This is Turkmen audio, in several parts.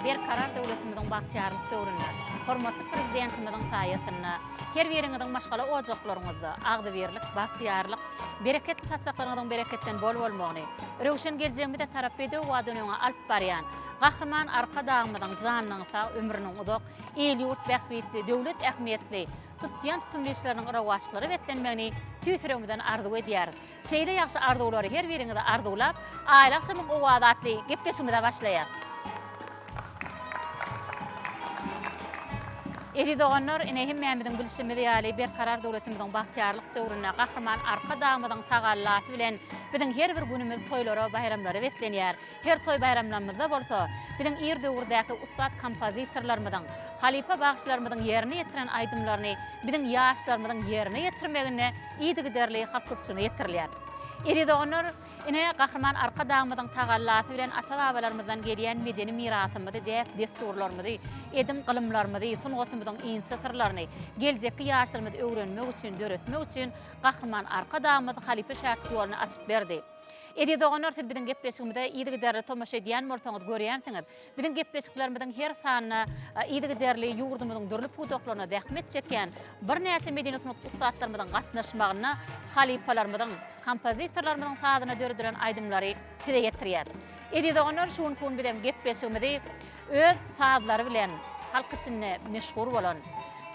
berkarar döwletimizin bagtyarlyk döwründe, hormatly prezidentimizin saýatyna, her biriňiziň maşgala ojaklaryňyzda agdyberlik, bagtyarlyk, bereketli taçaklaryňyň bereketden bol bolmagyny, röwşen geljeğimizde tarap edip we dünýäňe alyp barýan, gahryman arka dagymyň janynyň sag ömrüniň uzak, el ýurt bähbetli, döwlet ähmiýetli, tutýan tutumlyşlarynyň rawaçlary betlenmegini tüýsüregimizden arzu edýär. Şeýle ýaxşy arzulary her biriňizi arzulap, aýlakşamyň o wadatly gepleşigimize başlaýar. Edi doganlar ine hemmämiziň bilişimde ýaly berkarar döwletimiziň bagtyarlyk döwrüne gahryman arka dagymyň tagallaty bilen biziň her bir günümiz toýlara, bayramlara betlenýär. Her toy bayramlarymyzda bolsa, biziň ir döwürdäki ustad kompozitorlarymyzyň, halipa bagşlarymyzyň ýerine ýetiren aýdymlaryny biziň ýaşlarymyzyň ýerine ýetirmegine ýygy derli hakykçyny ýetirilýär. Edi doganlar ine gahryman arka dagymyzyň tagallaty bilen ata-babalarymyzdan gelýän medeni mirasymyzy dep desturlarymyzy, edim gylymlarymyzy, sungatymyzyň inçe sırlaryny geljekki ýaşlarymyzy öwrenmek üçin, döretmek üçin gahryman arka dagymyzy halipa şäherçilerini açyp berdi. Edi doganlar siz biziň gepleşigimizde ýygy derli tomaşa edýän bolsaňyz görýänsiňiz. Biziň gepleşiklerimizden her sanyna ýygy derli ýurdumyzyň dürli pudoklaryna dähmet çekýän bir näçe medeni ustadlarymyzyň gatnaşmagyna halipalarymyzyň, kompozitorlarymyzyň sadyna döredirilen aýdymlary tide ýetirýär. Edi doganlar şuň kun bilen gepleşigimizde öz sadlary bilen halk içinde meşhur bolan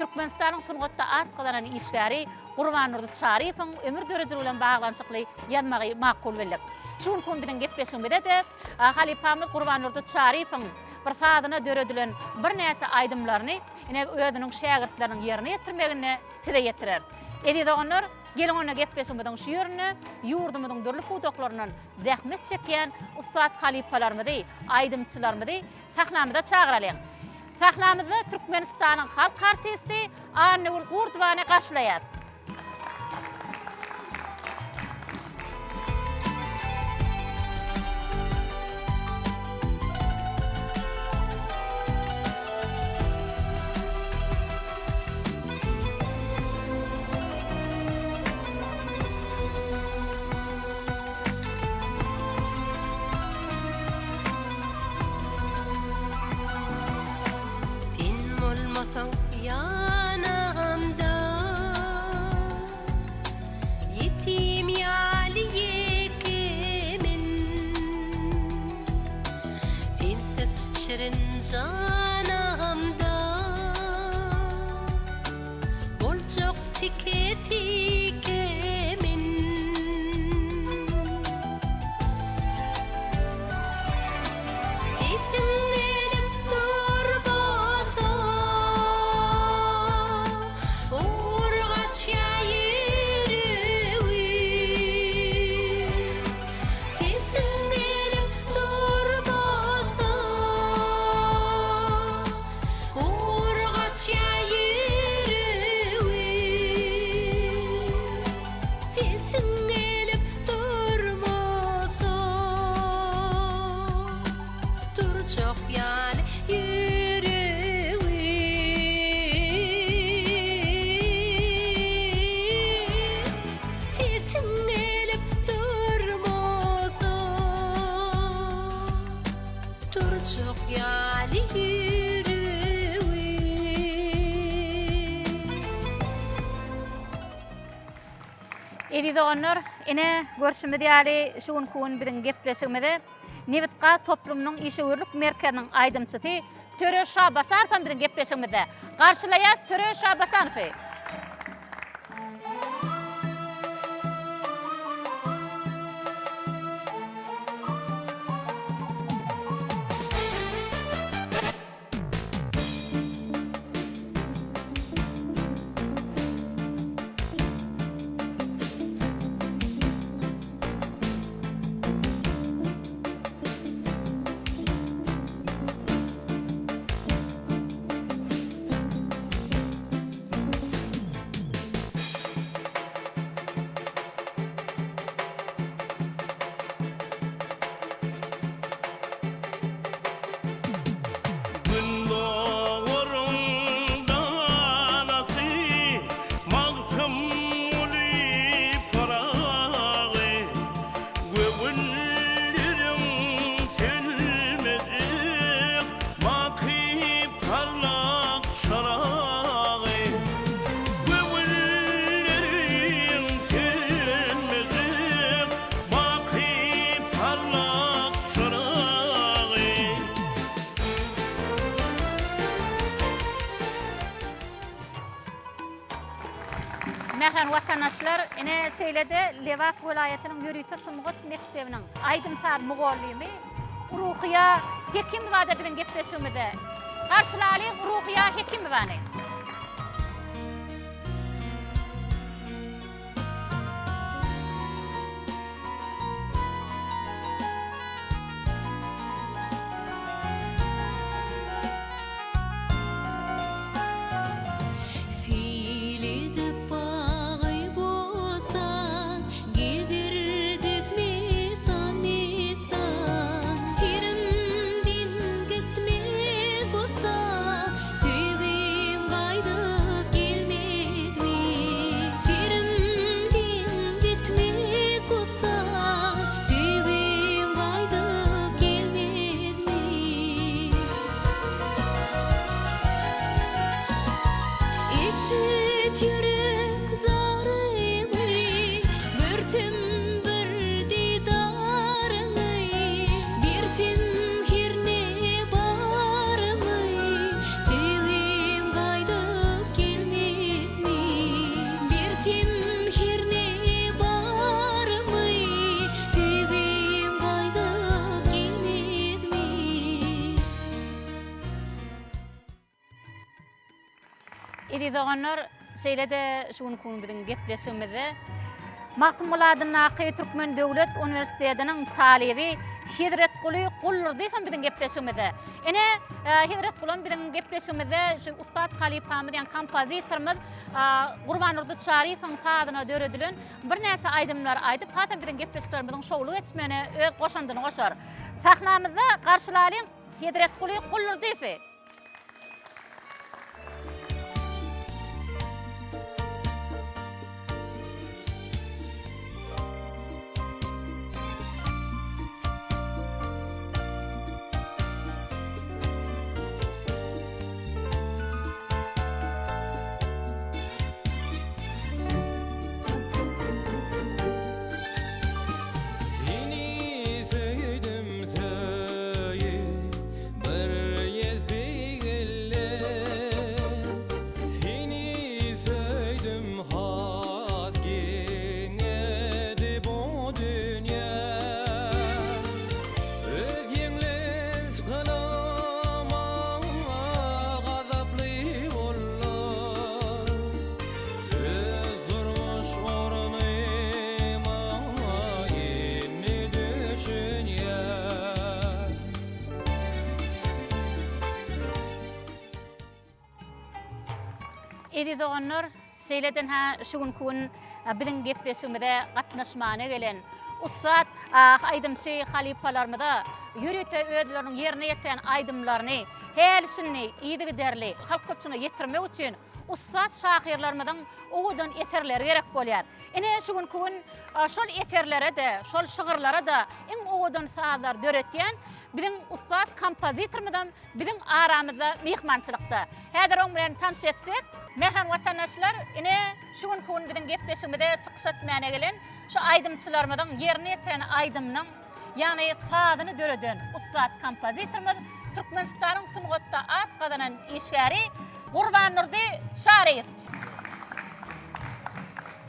Türkmenistanyň sungatda at galanan işleri Gurban Nurdy Şarypowyň ömür döreji bilen baglanyşykly ýazmagy makul bilen. Şuň kun bilen gepleşigimizde de halipamyz Gurban Nurdy Şarypowyň bir sadyna döredilen bir näçe aýdymlaryny ine özüniň şähertleriniň ýerine ýetirmegine tide ýetirer. Edi doganlar gelin ona gepleşigimizden şu ýerine ýurdumyzyň dürli pudoklarynyň zähmet çekýän ustad halipalarymyzy, aýdymçylarymyzy sahnamyza çagyralýar. Sahnamyzda Türkmenistanyň halk artisti Anugul Gurdwany garşylaýar. Yanamda yetim yali yekimin tinsiz şirin canamda bolcuk tike tikemin Edi doganlar ine görüşümizde ýaly şuň kun bilen gepleşigimizde Nevitka toplumynyň işgörlük merkeziniň aýdymçysy Töre Şahbasanow bilen gepleşigimizde garşylaýar Töre Şahbasanow. vatandaşlar, ene şeýlede Lewat welaýatynyň Ýörüýter Sumgat mekdebiniň aýdym saat mugallymy Ruhiýa Hekimowa bilen gepleşýärmide. Garşylaly Ruhiýa Hekimowany. Edidoğanlar şeýlede şuň kun bilen gepleşmede Maktumuladyň Naky Türkmen Döwlet Uniwersitetiniň talibi Hidret Guly Gullurdy hem bilen gepleşmede. Ene Hidret Guly bilen gepleşmede şu Ustad Halipamy diýen kompozitorymyz Gurbanurdy Şarifowyň sadyna döredilen bir näçe aýdymlar aýdyp hatam bilen gepleşiklerimiziň şowluk etmene öz goşandyny goşar. Sahnamyzda garşylaryň Hidret Guly Gullurdy. Edidoğanlar şeýleden şuň kun bilen gepleşmede gatnaşmana gelen Ustad aýdymçy halipalarymyda ýürüte öýdleriniň ýerine ýeten aýdymlaryny hälsini iýdigi derli halk köpçüne ýetirmek üçin Ustad şahyrlarymyň oňdan eterleri gerek bolýar. Ene şuň kun şol eterlere de, şol şygyrlara da iň oňdan saatlar döretýän bizim Ustad kompozitorymydan bizim aramyzda mehmançylykda. Häzir oň bilen tanış etsek, mehman watandaşlar, ine şuň kun bilen gepleşmede çykyş etmäne gelen şu aýdymçylarymyň ýerine ýeten aýdymnyň, ýani sadyny döreden Ustad kompozitorymyz Türkmenistanyň Sumgatda at gadanan işgäri Gurbanurdy Şarifow.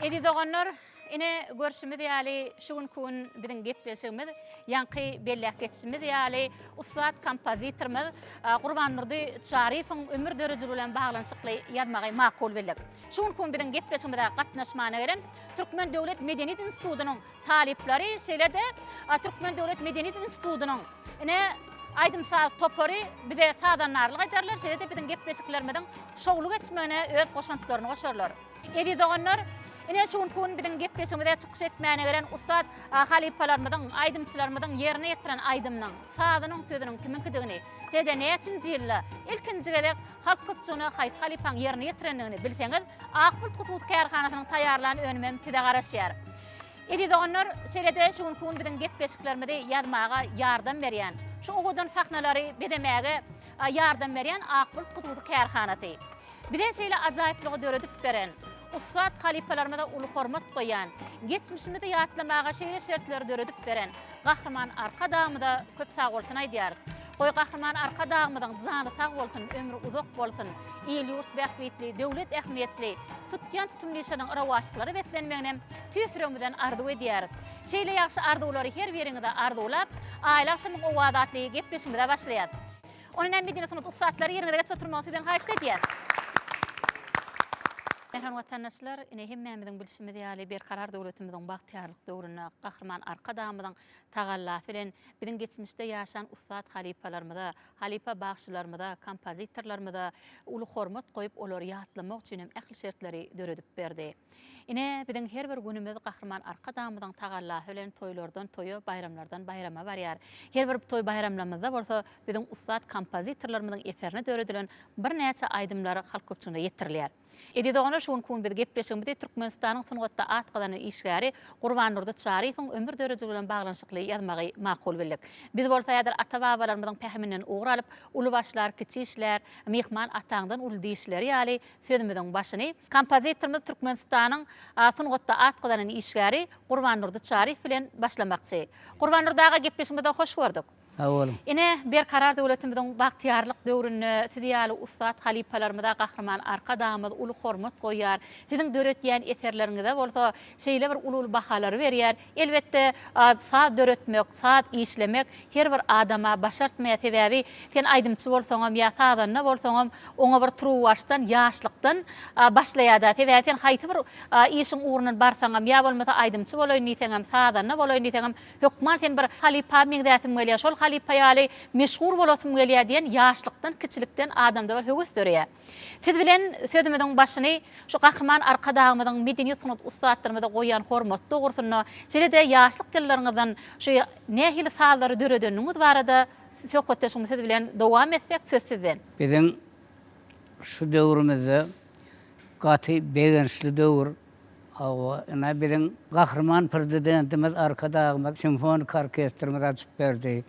Edidoğanlar, ine görüşimiz ýaly şuň kun bilen gepleşigimiz ýanky belläk geçişimiz ýaly Ustad kompozitorymyz Gurbanurdy Şarifowyň ömür döreji bilen baglanyşykly ýazmagy makul bildik. Şuň kun bilen gepleşigimizde gatnaşmana gelen Türkmen Döwlet Medeniýet Institutynyň talipleri şeýlede Türkmen Döwlet Medeniýet Institutynyň ine aýdym saat topary bir de sadanlarlyk ederler. Şeýlede bilen gepleşiklerimizden şowluk etmegine öz goşantyklaryny goşarlar. Edidoğanlar, ine şuň kun bilen gepleşmede çykyş etmäne gelen Ustad halipalarymyň, aýdymçylarymyň ýerine ýetiren aýdymnyň, sadynyň sözüniň kiminkidigini, täze näçinji ýylda ilkinji gerek halk köpçüne haýt halipaň ýerine ýetirendigini bilseňiz, Akbulut Hututy Kärhanasynyň taýýarlanan önüme tide garaşýar. Edidoğanlar, şeýlede şuň kun bilen gepleşiklerimizde ýazmaga ýardam berýän, şu oňdan sahnalary bedemäge ýardam berýän Akbulut Hututy Kärhanasy. Bir de şeýle ajaýyplygy döredip beren Ustad halipalarymyza uly hormat goýan, geçmişimizde ýatlamaga şeýle şertler döredip beren Gahrman Arkadamyda köp sag bolsun aýdýar. Goý gahrman arka dagmydan jany tag bolsun, ömrü uzak bolsun. İl ýurt bähbetli, döwlet ähmiýetli, tutýan tutumlyşynyň rawaçlykları betlenmeginem tüýsüremden ardy edýär. Şeýle ýaşy ardylary her biriňizde ardylap, aýla şymyň owadatly gepleşmede başlaýar. Onun Medine Sunut ustatlary ýerine geçip oturmagydan haýyş edýär. Merhaba vatandaşlar, ine hemmemiziň bilişimde ýaly berkarar döwletimiziň bagtyarlyk döwrüne gahrman arka dagmydan tagallaf bilen biziň geçmişde ýaşan ustad halipalarymyza, halipa bagşylarymyza, kompozitorlarymyza uly hormat goýup olary ýatlamak üçin hem ähli şertleri döredip berdi. Ine biziň her bir günimiz gahrman arka dagmydan tagallaf bilen toýlardan toýa, bayramlardan bayrama barýar. Her bir toý bayramlarymyzda bolsa biziň ustad kompozitorlarymyzyň eferine döredilen bir näçe aýdymlary halk köpçüligine ýetirilýär. Edidogana şuň kun biz gepleşigimizde Türkmenistanyň sungatda atgadan işgäri Gurban Nurdy Çarifoň ömür dörejigi bilen baglanşykly ýazmagy makul bildik. Biz bolsa ýadyr ata-babalarymyzyň pähminden ugralyp, uly başlar, kiçi işler, mehman ataňdan uly diýişleri ýaly sözümiziň başyny kompozitorymyz Türkmenistanyň sungatda atgadan işgäri Gurban Nurdy Çarif bilen başlamakçy. Gurban Nurdaga gepleşigimizde hoş gördük. Awalım. Ine berkarar döwletimiziň bagtyarlyk döwrüne sidiýaly ustad halipalarymyza gahrman arka dagmyz uly hormat goýýar. Siziň döretýän eserleriňizde bolsa şeýle bir uly bahalary berýär. Elbetde saat döretmek, saat işlemek her bir adama başartmaýa sebäbi sen aýdymçy bolsaňam ýa tadanna bolsaňam oňa bir truwaşdan, ýaşlykdan başlaýar. Sebäbi sen haýty bir işiň uğruny barsaňam ýa bolmasa aýdymçy bolaýyn diýseňam, tadanna bolaýyn diýseňam, hökman sen bir halipa megdatim gelýär. Şol halipa ýaly meşhur bolasym gelýär diýen ýaşlykdan, kiçilikden adamda bir höwes dörýär. Siz bilen sözümiziň başyny şu gahrman arka dagmyzyň medeni sunat ustadlarymyza goýan hormat dogrusyna, şeýle-de ýaşlyk ýyllaryňyzdan şu nähili sallary döredeniňiz barada söhbetleşigimiz siz bilen dowam etsek söz sizden. Biziň şu döwrümizde gaty begençli döwür. Ina biziň gahrman prezidentimiz arka dagmyz simfonik orkestrymyza açyp berdi.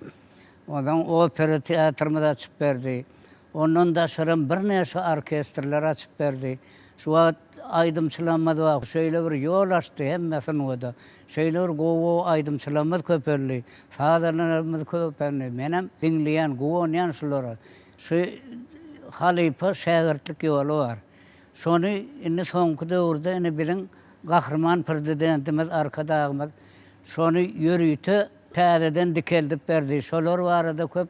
Odan opera teatrymyza açyp berdi. Ondan da şeram bir näçe orkestrler açyp berdi. Şu wagt aýdymçylanmady wagt şeýle bir ýol açdy hemmesini oda. Şeýle bir gowy aýdymçylanmaz köperli, sadarlarymyz köperli. Menem dinleýän, gowanýan şulara. Şu halipa şägertlik ýoly bar. Şonu indi soňky döwürde ine biziň gahrman prezidentimiz arka dagmyz şonu ýörüýte täzeden dikeldip berdi. Şolar barada köp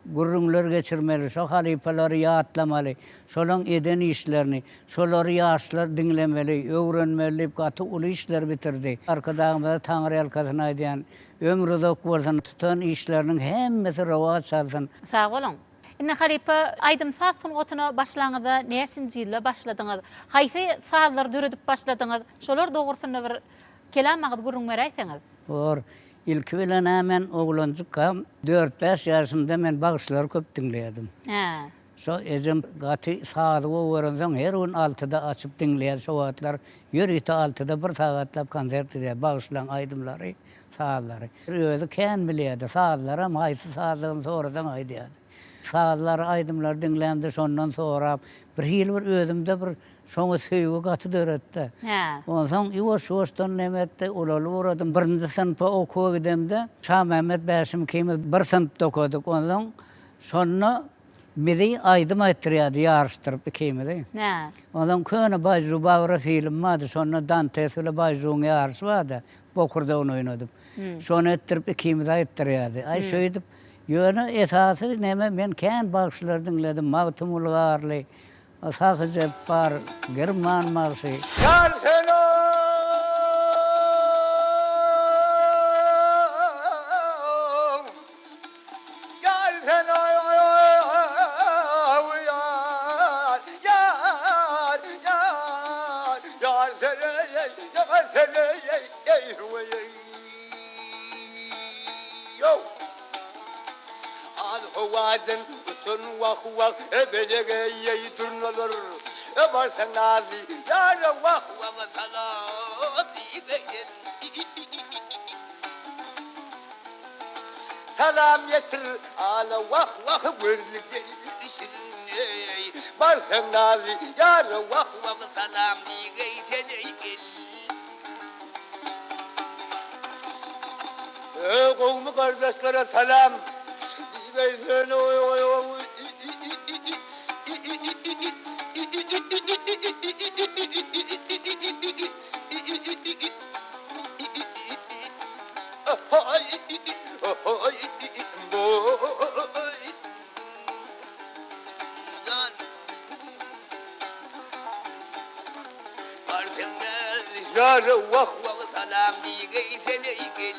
gurrunlar geçirmeli, şo halipalary ýatlamaly, şolaň eden işlerini, şolary ýaşlar dinlemeli, öwrenmeli, gaty uly işler bitirdi. Arka dagmyzda Taňry ýalkasyna aýdýan, ömrü uzak bolsun, tutan işleriniň hemmesi rawat çalsyn. Sag bolun. Inne halipa aýdym saat sungatyna başlaňyzda näçinji ýylda başladyňyz? Haýsy saatlar döredip başladyňyz? Şolar dogrusyna bir kelam maňyz gurrun berýäňiz. Or ilk bilen hemen oglanjykam 4-5 ýaşymda men bagşlary köp dinleýärdim. Ha. Şo ejem gaty saat öwrenseň her gün 6-da açyp dinleýär şo wagtlar. Ýörüýte 6-da bir sagatlap konsert edýär bagşlaň aýdymlary, saatlary. Özü kän bilýärdi saatlara, haýsy saatdan soradan aýdýar. Saatlar aýdymlar dinlämde şondan sonra bir ýyl bir özümde bir şoňa söýgü gaty döretdi. Ha. Ondan ýuwaş-ýuwaşdan nämetde olaly uradym. Birinji synpa okuwa gidemde Şah Mehmet Bäşim kimiz bir synpda okudyk. Ondan şonu bizi aýdym aýtdyrýardy ýarışdyryp ikimizi. Ha. Ondan köne bajru bawra film vardı. Şonu Dantes ile bajruň ýarışy vardı. Bokurda onu oynadym. Şonu etdirip ikimizi aýtdyrýardy. Ay şöýdip ýöne esasy näme men kän bagşlary dinledim. Mawtum Ulgarly, Asah Jebbar, German Marşy. Gel hello. Gel hello. Yo. Al huwaden utun wah wah ebelege yeyturnalar. Ebarsan nazi yar wah wah salati beyin. Salam yetir ala wah wah wırlık işin. Barsan nazi yar wah wah salam geytedeyil. Qowmu kardeşlere salam. Yar vah vah salam diye seni gel.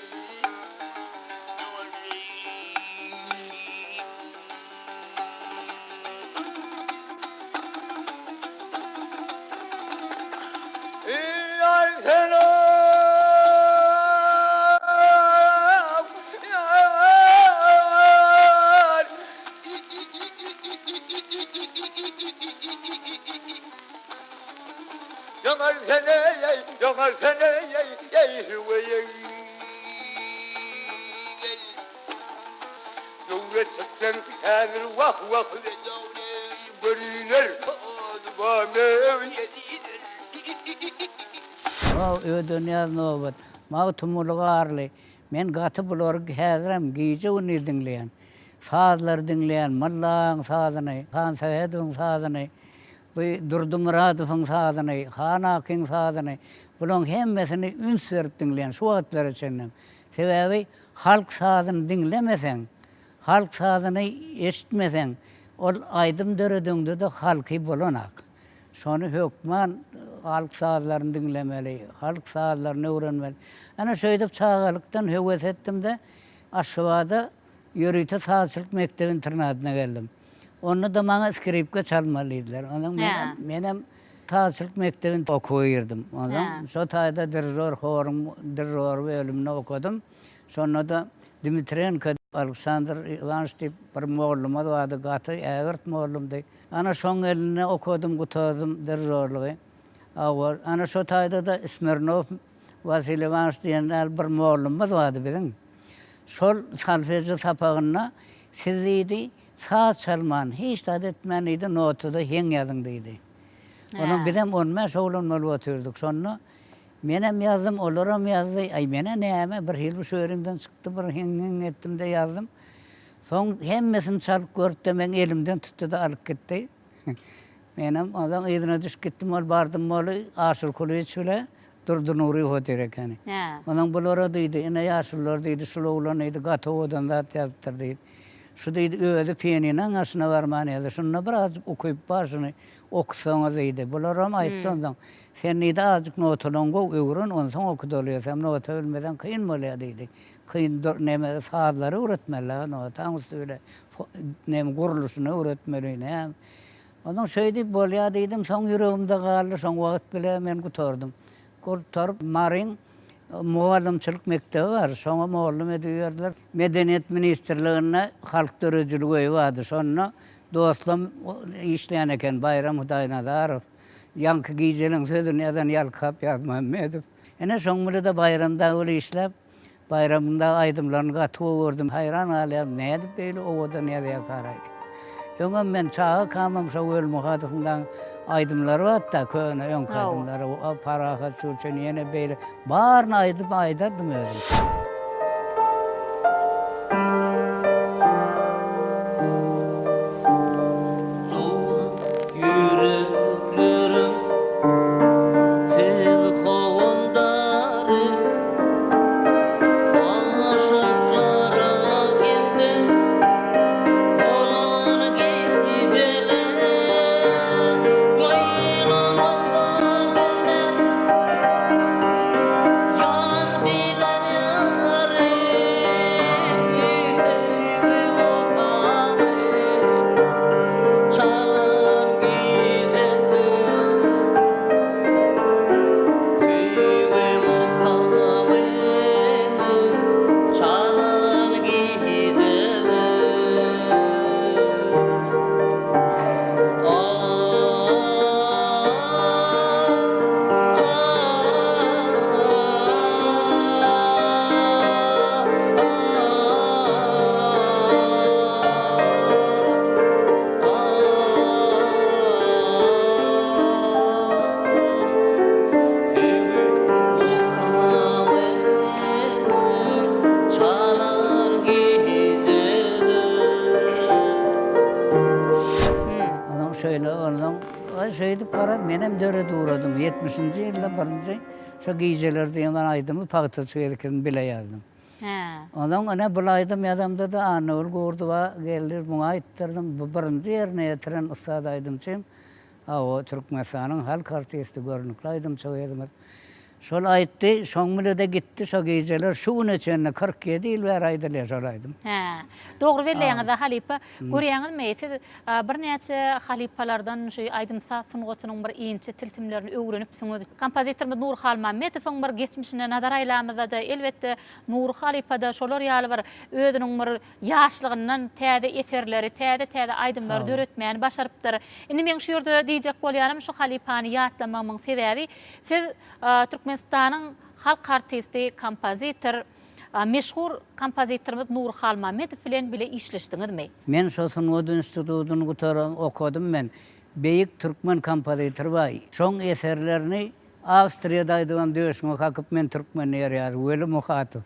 Yar selam yar. Yanar seni hüveye. Yolga çıktın her vah vah ve zavne bölüner. Advame yedidir. O dünyada nobat. Ma tumuluğa arlı. Men gatı bulorg hazram giyce onu dinleyen. Sazlar dinleyen, mallan sazını, Han Sahedun sazını, bu Durdumradov'un sazını, Han Akın sazını, bunun hemmesini üns verip dinleyen şu atlar içinden. Sebebi halk sazını dinlemesen, halk sazını eşitmesen, ol aydım döredüğünde de halkı bulunak. Şonu hükman halk sazlarını dinlemeli, halk sazlarını öğrenmeli. Ana şöyle çağalıktan heves ettim de aşağıda yürüyte sazçılık mektebi internatına geldim. Onu da bana skripka çalmalıydılar. Ondan benim sazçılık mektebini okuyordum. Ondan şu tayda dirjör bölümünü okudum. Sonra da Dmitriyenko Alexander Ivanoviç bir moğullum vardı, gatı Eğert moğullumdu. Ana şon eline okudum, kuturdum dirjörlüğü. Ana şu tayda da Smirnov Vasil Ivanoviç diyen bir moğullumuz vardı bizim. Şol salfeci sapağına siziydi, saz çalman, hiç de etmeniydi, notu da hen yazındıydı. Onun bizim onunla şoğlunmalı oturduk. Sonra menem yazdım, olurum yazdı. Ay mene neyeme bir hilbi şöğrimden çıktı, bir hen ettim de yazdım. Son hemmesini çalıp gördüm, ben elimden tuttu da alıp gitti. Menem ondan edine düş gittim, ol bardım olu, aşır kuluyu çöle. Durdu Nuri Hoterek hani. Onun buloradıydı, yine yaşlılardıydı, şulovlanıydı, gatı odan da yaptırdıydı. Şu deydi, öyle piyaninin aslına varmanıydı. Şununla birazcık okuyup başını okusanızıydı. Buloram ayıptı ondan. Sen neydi azıcık notulun go öğren, ondan sonra okudu oluyorsam nota ölmeden kıyın mı oluyordu? Kıyın neme saatleri öğretmeli, notan öyle neme kuruluşunu öğretmeli. Ondan şöyle boluyadıydım, son yüreğimde kaldı, son vakit bile ben kuturdum. Kurtarıp Marin muallimçilik mektebi var. Sonra muallim ediyorlar. Medeniyet Ministerliğine halk dörücülüğü vardı. Sonra dostum işleyen eken Bayram Hüdaynazarov. Yankı Giycel'in sözünü yazan Yalkap Yazmamedov. Yine sonunda da bayramda öyle işlep, bayramında aydımlarını katı vurdum. Hayran alayım, neydi böyle o da neydi yakaraydı. Yöngüm ben çağı kalmam şu öl muhatıfından aydımları var da köyüne ön kadınları, o paraha çürçün yine böyle bağırına aydadım öyle. Yar bilen şöyle ondan şeydi para menem döre uğradım. 70-nji ýylda birinji şu giyjeler diýen aýdymy pagta çekerken bile yazdım. Ha. Ondan ana bulaydım adamda da anol gordu va gelir muňa aýtdyrdım. Bu birinji ýerine ýetiren ustad aýdymçym. O Türkmenistanyň halk artisti görnükli aýdymçy. Şol aýtdy, şoň bile de gitdi şo geyjeler şu güne çenne 47 ýyl bäri aýdylar şol aýdym. Ha. Dogry belleňizde halipa görýäňizmi? Siz bir näçe halipalardan şu aýdymsa sunugatynyň bir iňçe tiltimlerini öwrenip sunudy. Kompozitor Nur Halmammetowyň bir geçmişine nazar aýlamyzda da elbetde Nur halipada şolar ýaly bir özüniň bir ýaşlygyndan täze eserleri, täze aýdymlary döretmän başarypdyr. Indi men şu ýerde diýjek bolýanym şu halipany ýatlamamyň sebäbi siz Türkmenistanyň halk artisti, kompozitor, meşhur kompozitorymyz Nur Halmametow bilen bile işleşdiňizmi? Men şo Sunudu institutuny gutaram okudum men. Beýik türkmen kompozitor var. Şoň eserlerini Awstriýada aýdym döşüňe hakyp men türkmen ýerýär. Weli Muhatov.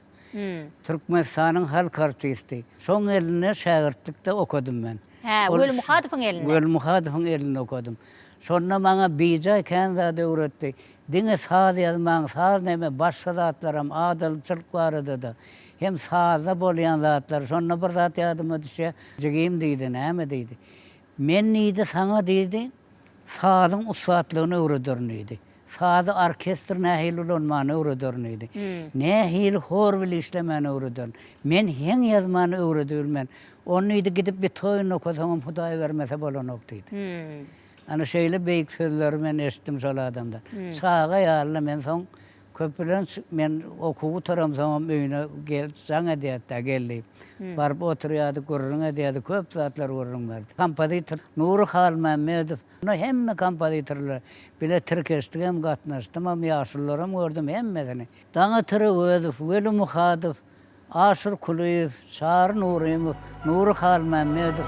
Türkmenistanyň halk artisti. Şoň eline şägirtlikde okudum men. Ha, Weli Muhatowyň eline. Weli Muhatowyň eline okudum. Şonna maňa bija känzä de öwretdi. Diňe saz ýazmaň, saz näme başga zatlaram adalçylyk barada da. Hem sazda bolýan zatlar. Şonna bir zat ýadyma düşe, jigim diýdi, näme diýdi. Men niýdi saňa diýdi, sazyň ustatlygyny öwredýärdi. Sazy orkestr nähili bolmany öwredýärdi. Nähili hor bilen işlemeni öwredýär. Men heň ýazmany öwredýärmen. Onu diýdi gidip bir toýun okasam Hudaý bermese bolanok diýdi. Ana şeýle beýik sözleri men eşitdim şol adamdan. Saga ýaly men soň köpülen men okuwy taram soň öýüne gel jaňa diýetde geldi. Barıp oturýardy, görüňe diýdi, köp zatlar görüň berdi. Kompozitor Nur Halmametow, no hemme kompozitorlar bile Türkestigem gatnaşdym, am ýaşyllaram gördüm hemmesini. Daňa Türewezow, Weli Muhatov, Aşyr Kuliýew, Çar Nurymow, Nur Halmametow.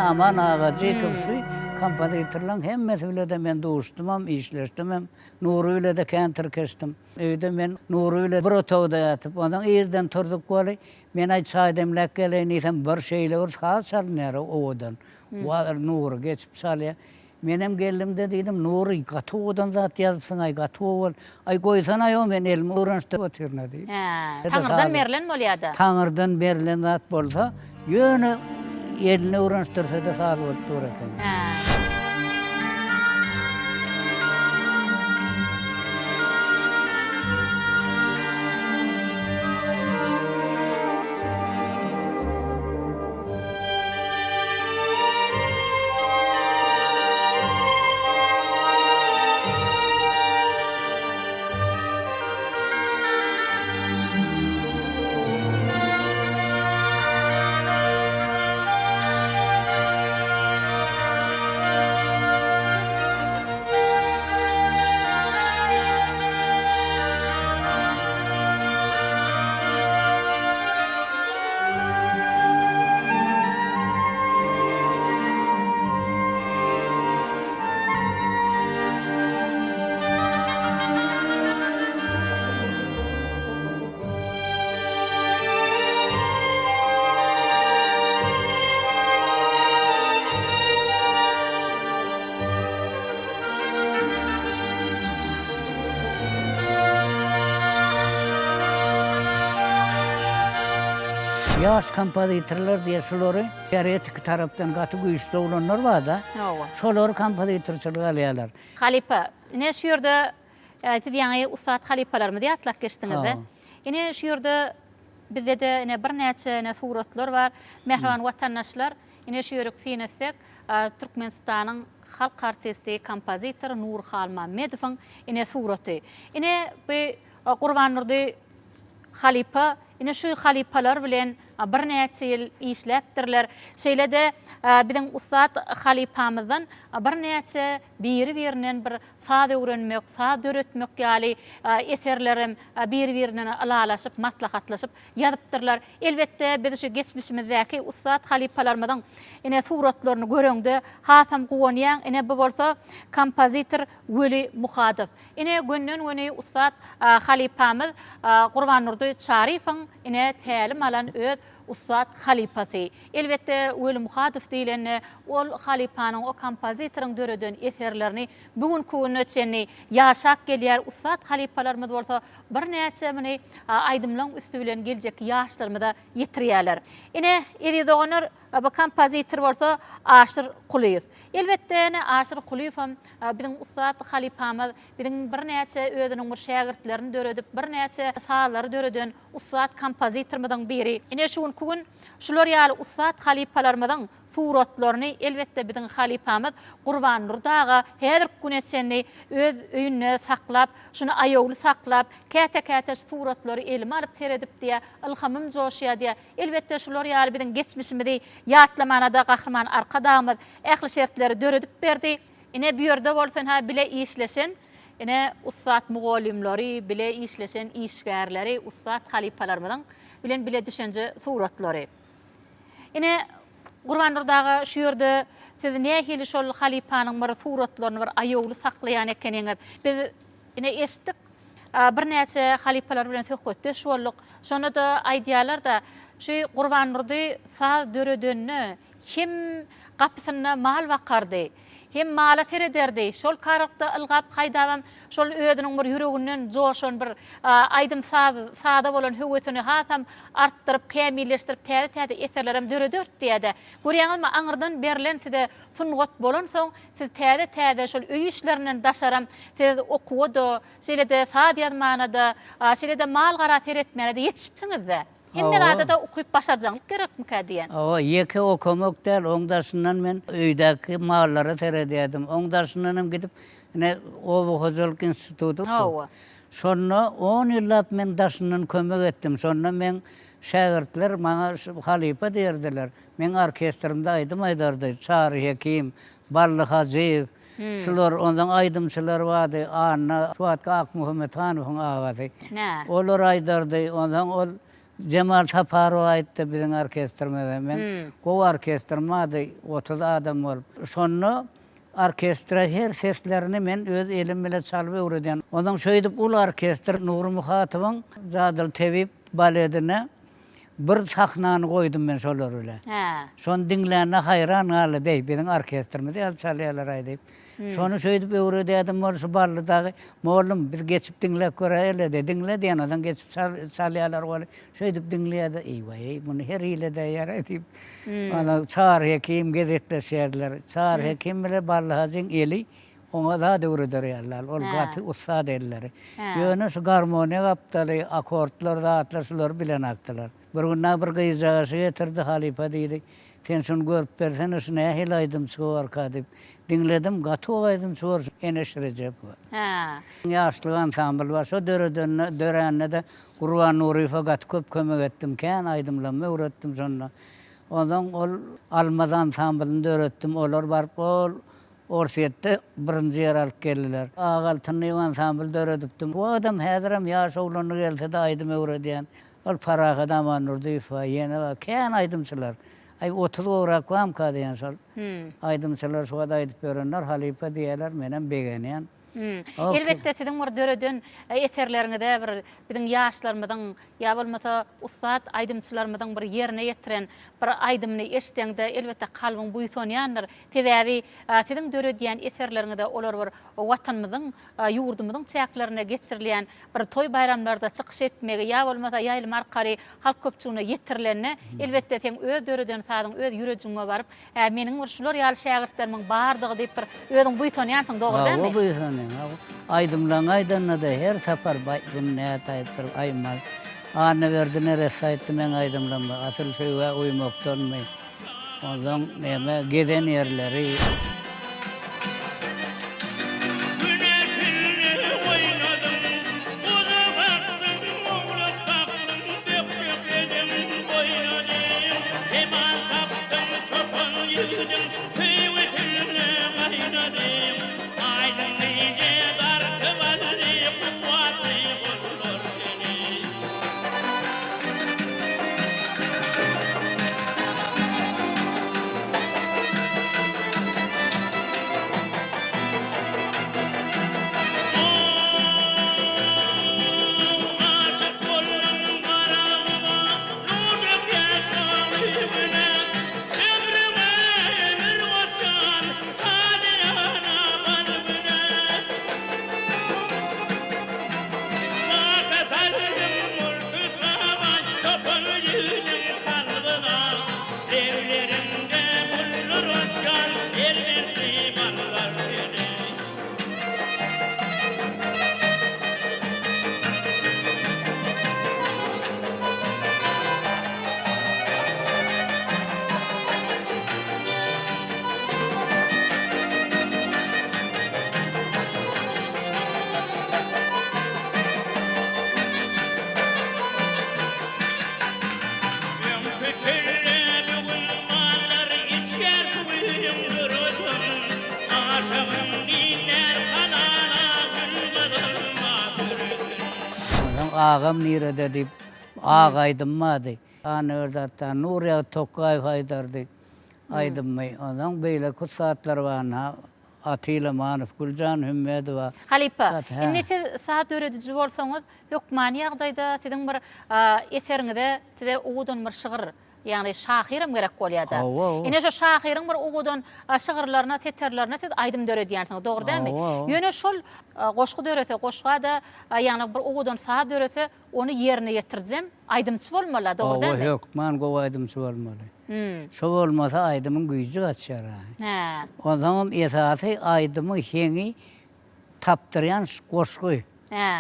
Aman ağacı köpsü kompozitorlaryň hemmesi bile de men duşdum, işleşdim. Nuru ile de käntir kestim. Öýde men Nuru ile bir otowda ýatyp, ondan ýerden turduk boly. Men aý çaý demläp geleýiňsem bir şeýle bir saz çalnýar owadan. Wa Nuru geçip çalýar. Menem geldim de diýdim Nuru gatowadan zat ýazypsyň aý gatow. Aý goýsan aý men elmi öwrenşde oturna diýdi. Ha, taňyrdan berilen bolýardy. Taňyrdan berilen zat bolsa, ýöne eline öwrenşdirse de saz bolup durýar. Ha. Yaş kompozitorlar diye şolary teoretik tarapdan gaty güýçli olanlar bar da. Şolary kompozitorçylyk alýarlar. Halipa, ine şu ýerde diýäňi ustad halipalarmy diýip atlak geçdiňizde. Ine şu ýerde bizde de ine bir näçe suratlar bar. Mehriban watandaşlar ine şu ýörek sinetsek Türkmenistanyň halk artisti, kompozitor Nur Halmamedov'un ine suratı. Ine bu Qurban Nurdi halipa, ine şu halipalar bilen bir näçe ýyl işläpdirler. Şeýle-de biziň ustad halipamyzdan bir näçe biri-birinen bir saz öwrenmek, saz öğretmek ýaly eserlerim biri-birine alalaşyp, maslahatlaşyp ýazypdyrlar. Elbetde biz şu geçmişimizdäki ustad halipalarymyzyň ine suratlaryny göreňde hasam gowanýan, ine bu bolsa kompozitor Weli Muhadow. Ine gönnen ustad halipamyz Qurban Nurdi Şarifoň ine tälim alan öz ustad halipasy. Elbette Weli Muhadow diýlen ol halipanyň, o kompozitorun döreden eserlerini bugünkü günüçeni ýaşap gelýär. Ustad halipalarymyz bolsa bir näçe meni aýdymlaň üstü bilen geljek ýaşlarmy da ýetirýärler. Ine Eridonur bu kompozitor bolsa Aşyr Quliýew. Elbette Aşyr Quliýew biziň ustad halipamyz, biziň bir näçe özüniň bir şagirdlerini döredip, bir näçe sazlary döreden ustad kompozitormyzyň biri. Ine şu gün şular ýaly ustad halipalarymyzyň suratlaryny elbette biziň halipamyz Qurban Nurdaga her günçeni öz öýünde saklap, şunu aýagly saklap, käte-käte suratlary elime alyp seredip diýe ilhamym joşýar diýe. Elbette şular ýaly biziň geçmişimizi ýatlamanada gahrman arkadamyz ähli şertleri döredip berdi. Ine bu ýerde bolsa bile işleşen, ine ustad mugallimleri, bile işleşen işgärleri, ustad halipalarymyzyň bilen bile düşünje suratlary. Ine Qurban Nurdaga şu ýerde siz nähili şol halipanyň bir suratlaryny bir aýagly saklaýan ekeniňiz. Biz ine eşitdik bir näçe halipalar bilen söhbetde şolluk. Şonu da aýdýarlar da şu Qurban Nurdi saz döredenne hem gapysyna mal wakardy, hem mala terederdi. Şol karykda ılgap haýdabam şol özüniň bir ýüreginden joşan bir aýdym sada bolan höwetini hasam artdyryp, kämilleşdirip, täze-täze eserlerim döredört diýdi. Görýäňizmi, aňyrdan berilen size sungat bolan soň siz täze-täze şol öý işlerinden daşaram, siz okuwada, şeýle-de saz ýazmanada, şeýle-de mal gara teretmänede ýetişipsiňiz-de. Hemme da okuyup başarjaňlyk gerekmi diýen? O ýeke okumak däl, oňdaşyndan men öýdäki mallara teredýärdim. Oňdaşyndan gidip ine Owa Hojalyk institutu. Şonu 10 ýyllap men daşyndan kömek etdim. Şonu men şagirdler maňa halipa diýerdiler. Men orkestrymda aýdym aýdardy. Çary Hekim, Bally Hajiýew, şular ondan aýdymçylar bardy. Anna Suat Akmuhammedowyň agaty. Olar aýdardy. Ondan ol Cemal Taparow aýtdy biziň orkestrymyza. Men gowy orkestrymady 30 adam bolup. Şonu orkestra her seslerini men öz elim bilen çalyp öwredýän. Ondan şöýdip ul orkestr Nur Muhatowyň Zadıl Tebip baledine bir sahnany goýdum men şolar bilen. Şonu diňlärne haýran galy bey biziň orkestrymyzy çalýarlar aýdyp. Şonu şöýdip öwredýärdim bolsa Ballydagy mollum biz geçip diňläp göreýärler de diňle diýen adam geçip çalýarlar goly. Şöýdip diňleýärdi. Eýwa, muny her ýyle däýär edip. Ana Çary Hekim gezekleşýärler. Çary Hekim bilen Bally Hajiýeň eli ona da öwrederýärler. Ol gaty ustad elleri. Ýöne şu garmoniýa gapdaly, akordlar da atlaşlar bilen akdylar. Bir günä bir gyýjaşy getirdi halipa diýdi. Sen şunu görüp bersene, şunu nähili aýdymçy barka dip diňledim, gaty aýdymçy Enes Recep. Ýaşlyk ansambl bar, şo dörenne de Qurban Nuriýewe gaty köp kömek etdim, kän aýdymlama öwretdim şonu. Ondan ol Almaz ansamblini öwretdim, olar barıp ol Orsiýetde birinji ýer alyp geldiler. Agaltyny ansambl öwredipdim. Bu adam häziram ýaş oglany gelse de aýdym öwredýän. Ol Farah adam Nurdiýew ýene kän aýdymçylar. Ay 30 orak vam ka diýen şol. Aýdymçylar şu da aýdyp berenler, halipa diýerler, menen begenýän. Elbette siziň bir döreden eserleriňizde bir biziň ýaşlarymyzyň ýa bolmasa ustad aýdymçylarymyzyň bir ýerine ýetiren bir aýdymny eşitdeňde elbette kalbyň buýsanýandyr. Tebebi siziň döredýän eserleriňizde olar bir watanymyzyň, ýurdumyzyň çäklerine geçirilýän bir toy bayramlarda çykyş etmegi ýa bolmasa ýaýlym arkary halk köpçüligine ýetirilende elbette sen öz döredýän sadyň öz ýüregiňe baryp meniň bir şular ýaly şagirdleriň bardygy diýip bir özüň buýsanýansyň, dogry dämi? Aydımlan aydanna da her safar bunu ne atayıptır aymal. Anne verdi neresi ayıttı men aydımlanma. Asıl şöyle uymaktan mı? Ondan neme giden yerleri. gönülerim aydın nice darkıvalli kuvvetli olur beni. Aşık oldum karağıma, nur döker kalbime. Ömrüme ömür koşan kadiyana kalbine. Nefes aldım murtutlama, topun yüzüm kalbına. Evlerinde bulur uçan servetli mallar beni. Ağam nire deyip ağaydım madı. Anırdatta Nuriye Tokkay faydardı. Aydım mı? Ondan böyle kut saatler var. Atilla Manif, Gülcan Hümmed var. Halipa, Evet, he. inneti saat öğretici bolsaňyz, ýokmany ýagdaýda siziň bir eseриňizde size ugudan bir şygyr, ýagny şahyram gerek bolýar-da. Awa. Ine şo şahyryň bir ugudan şygyrlaryna, teterlerine siz aýdym döredýärsiňiz, dogry dälmi? Awa. Ýöne şol goşgy dörete, goşga da ýagny bir ugudan saat dörete onu ýerine ýetirjem, aýdymçy bolmaly, dogry Awa dälmi? yok, man gowaydymçy bolmaly. Hmm. Şo bolmasa aydymyň güýji gaçar. He. Ondan esasy aydymyň heňi tapdyrýan goşgy. He.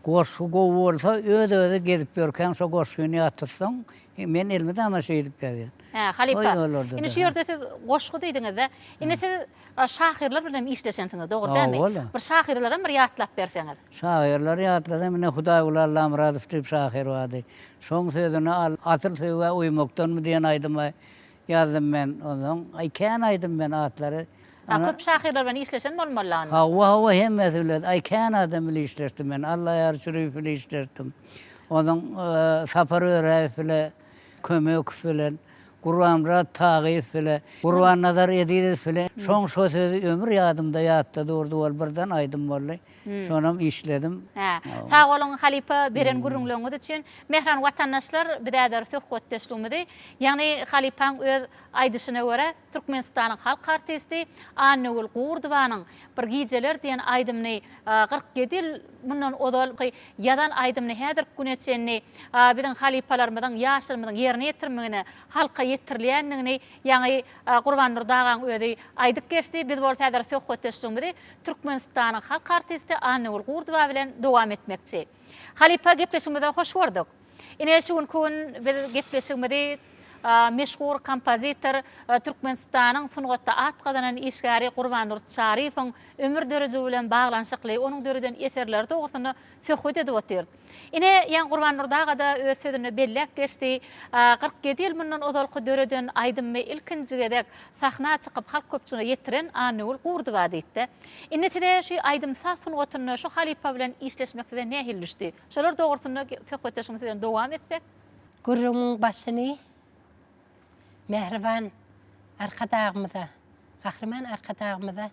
Goşgy bolsa öde gezip ýörken şo goşgyny ýatyrsaň, men elmede ama şey edip berýär. He, Halipa. Oy, olurdu Ine da, şu ýerde siz goşgy diýdiňiz-de, ine siz şahyrlar bilen işleşensiňiz, dogry dälmi? Ola. Bir şahyrlara bir ýatlap berseňiz. Şairler ýatladı, mine Hudaý ularla Amradow diýip şair wady. Şoň sözüne atyl söýge uýmakdanmy diýen aýdymy ýazdym men. Ondan aýkan aýdym men atlary. Köp şahyrlar bilen işleşen bolmaly. Hawa hemmesi bilen aýkan adam bilen işleşdim men. Allah ýarşyry bilen işleşdim. Ondan sapar öräp bilen, kömek bilen, Gurbanra tağyf bilen, Gurban nazar edýär bilen. Şoň şo sözü ömür ýadymda ýatdy, durdy bol birden aýdym boldy. Şonam işledim. Ha. Sağ olun Halipa beren gurrunluğunuz için. Mehran watandaşlar biräder söhbetleşdiğimizde, yani Halipaň öz aýdyşyna göre Türkmenistanyň halk artisti Annagul Gurdubanyň bir gijeler diýen aýdymny 47 ýyl mundan odal ýadan aýdymny häzir güneçenni biziň halipalarymyzyň ýaşlarymyzyň ýerine ýetirmegine halka ýetirilýändigini ýani Gurban Nurdağaň özi aýdyp geçdi. Biz bol häzir söhbetleşdiğimizde Türkmenistanyň halk artisti Annagul Gurduba bilen dowam etmekçi. Halipa gepleşigimizde hoş gördük. Ine şu gün biz gepleşigimizde meşhur kompozitor Türkmenistanyň sungatda at gazanan işgäri Gurban Nur Şarifoň ömür döreji bilen baglanşykly onuň döreden eserleri dogrusyna söhbet edip otyr. Ine ýan Gurban Nurdaga da öz sözüne bellek geçdi. 47 ýyl mundan odalky döreden aýdym we ilkinji gedek sahna çykyp halk köpçüne ýetiren Annagul Gurduba diýdi. Innetide şu aýdymsa sungatyny şu Halipa bilen işleşmekde nähil düşdi. Şolar dogrusyna söhbetleşigimiz bilen dowam etmek. Gurrumyň başyny mehriban arkadağımıza, kahraman arkadağımıza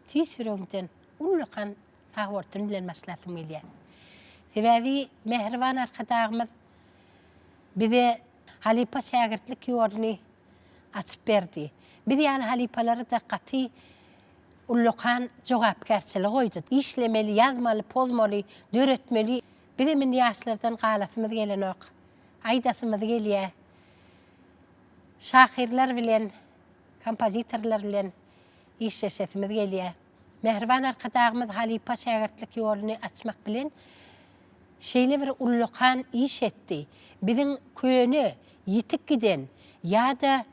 tüysürüngden ulluqan sağortun bilen maslahatım elýär. Sebebi mehriban arkadağımız bize Halipa şagirtlik ýoluny açyp berdi. Biz ýani Halipalary da gaty ulluqan jogapkärçilik goýdy. İşlemeli, ýazmaly, pozmaly, döretmeli. Bize min ýaşlardan galasymyz gelen ok. Aýdasymyz gelýär. Şahirler bilen, kompozitorlar bilen işleşetimiz gelýär. Mehriban arkadağımız Halipa şagirtlik ýoluny açmak bilen şeýle bir ulluqan iş etdi. Biziň köni ýitik giden ýa-da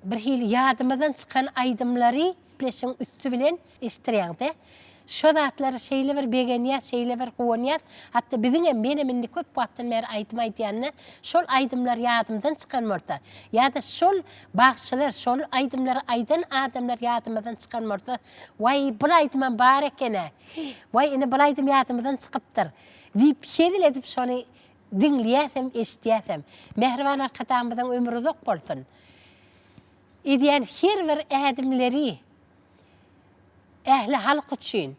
bir hil ýadymyzdan çykan aýdymlary pleşiň üstü bilen eşdirýärdi. Şo zatlar şeýle bir begeniyat, şeýle bir gowaniyat, hatda biziň hem benim indi köp wagtdan beri aýdym aýdýanna, şol aýdymlar ýadymdan çykanmorda. Ýa-da şol bagçylar, şol aýdymlary aýdan adamlar ýadymdan çykanmorda. Way, bu aýdymam bar ekene. Way, ine bu aýdym ýadymdan çykypdyr. Diýip şeýle edip şonu dinleýäsem, eşitýäsem. Mehriban arkatamydan ömrü uzak bolsun. İdiýän her bir ädimleri ähli halk üçin,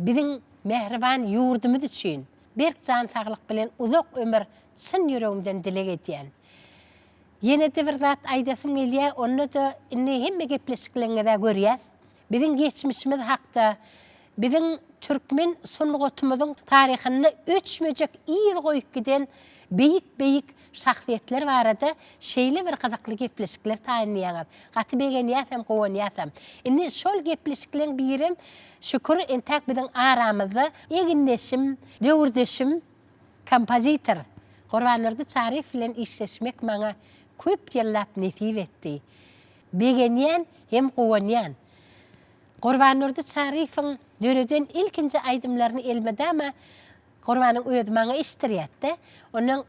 biziň mehriban ýurdumyz üçin berk jan saglyk bilen uzak ömür çyn ýüregimden dilek edýän. Ýene de bir zat aýdasym gelýär, onu da indi hemme gepleşiklerinde görýäs. Biziň geçmişimiz hakda, biziň türkmen sunnugatumyzyň taryhyny öçmejek iz goýup giden beýik şahsiýetler barada şeýle bir gyzykly gepleşikler taýynýar. Gaty begenýäsem, gowanýasam. Indi şol gepleşiklerin birim şükür entek biziň aramyzda eginleşim, döwürdeşim kompozitor Gurbanurdy Çarif bilen işleşmek maňa köp ýyllap nesip etdi. Begenýän hem gowanýan. Gurbanurdy Çarifiň döreden ilkinji aýdymlaryny elmedi ama Gurbanyň özü maňa iştirýärdi. Onuň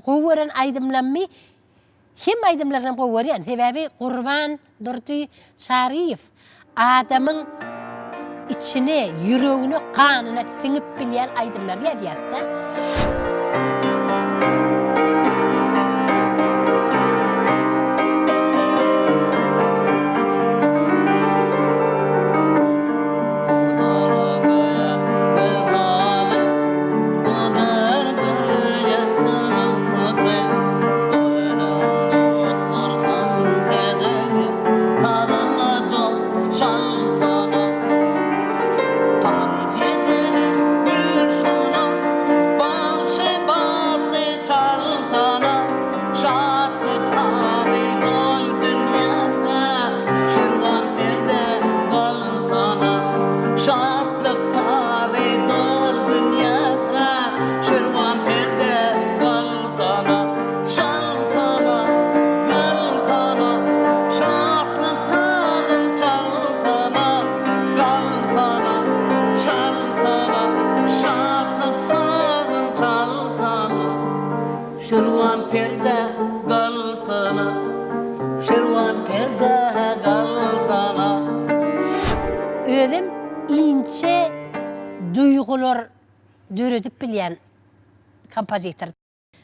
gowaran aýdymlanmy hem aýdymlarynam gowarýan. Sebäbi Gurbanurdy Çarif adamyň içine, ýüregine, kanyna siňip bilýän aýdymlar ýazýardy. Özüm ince duygular döredip bilýän kompozitor.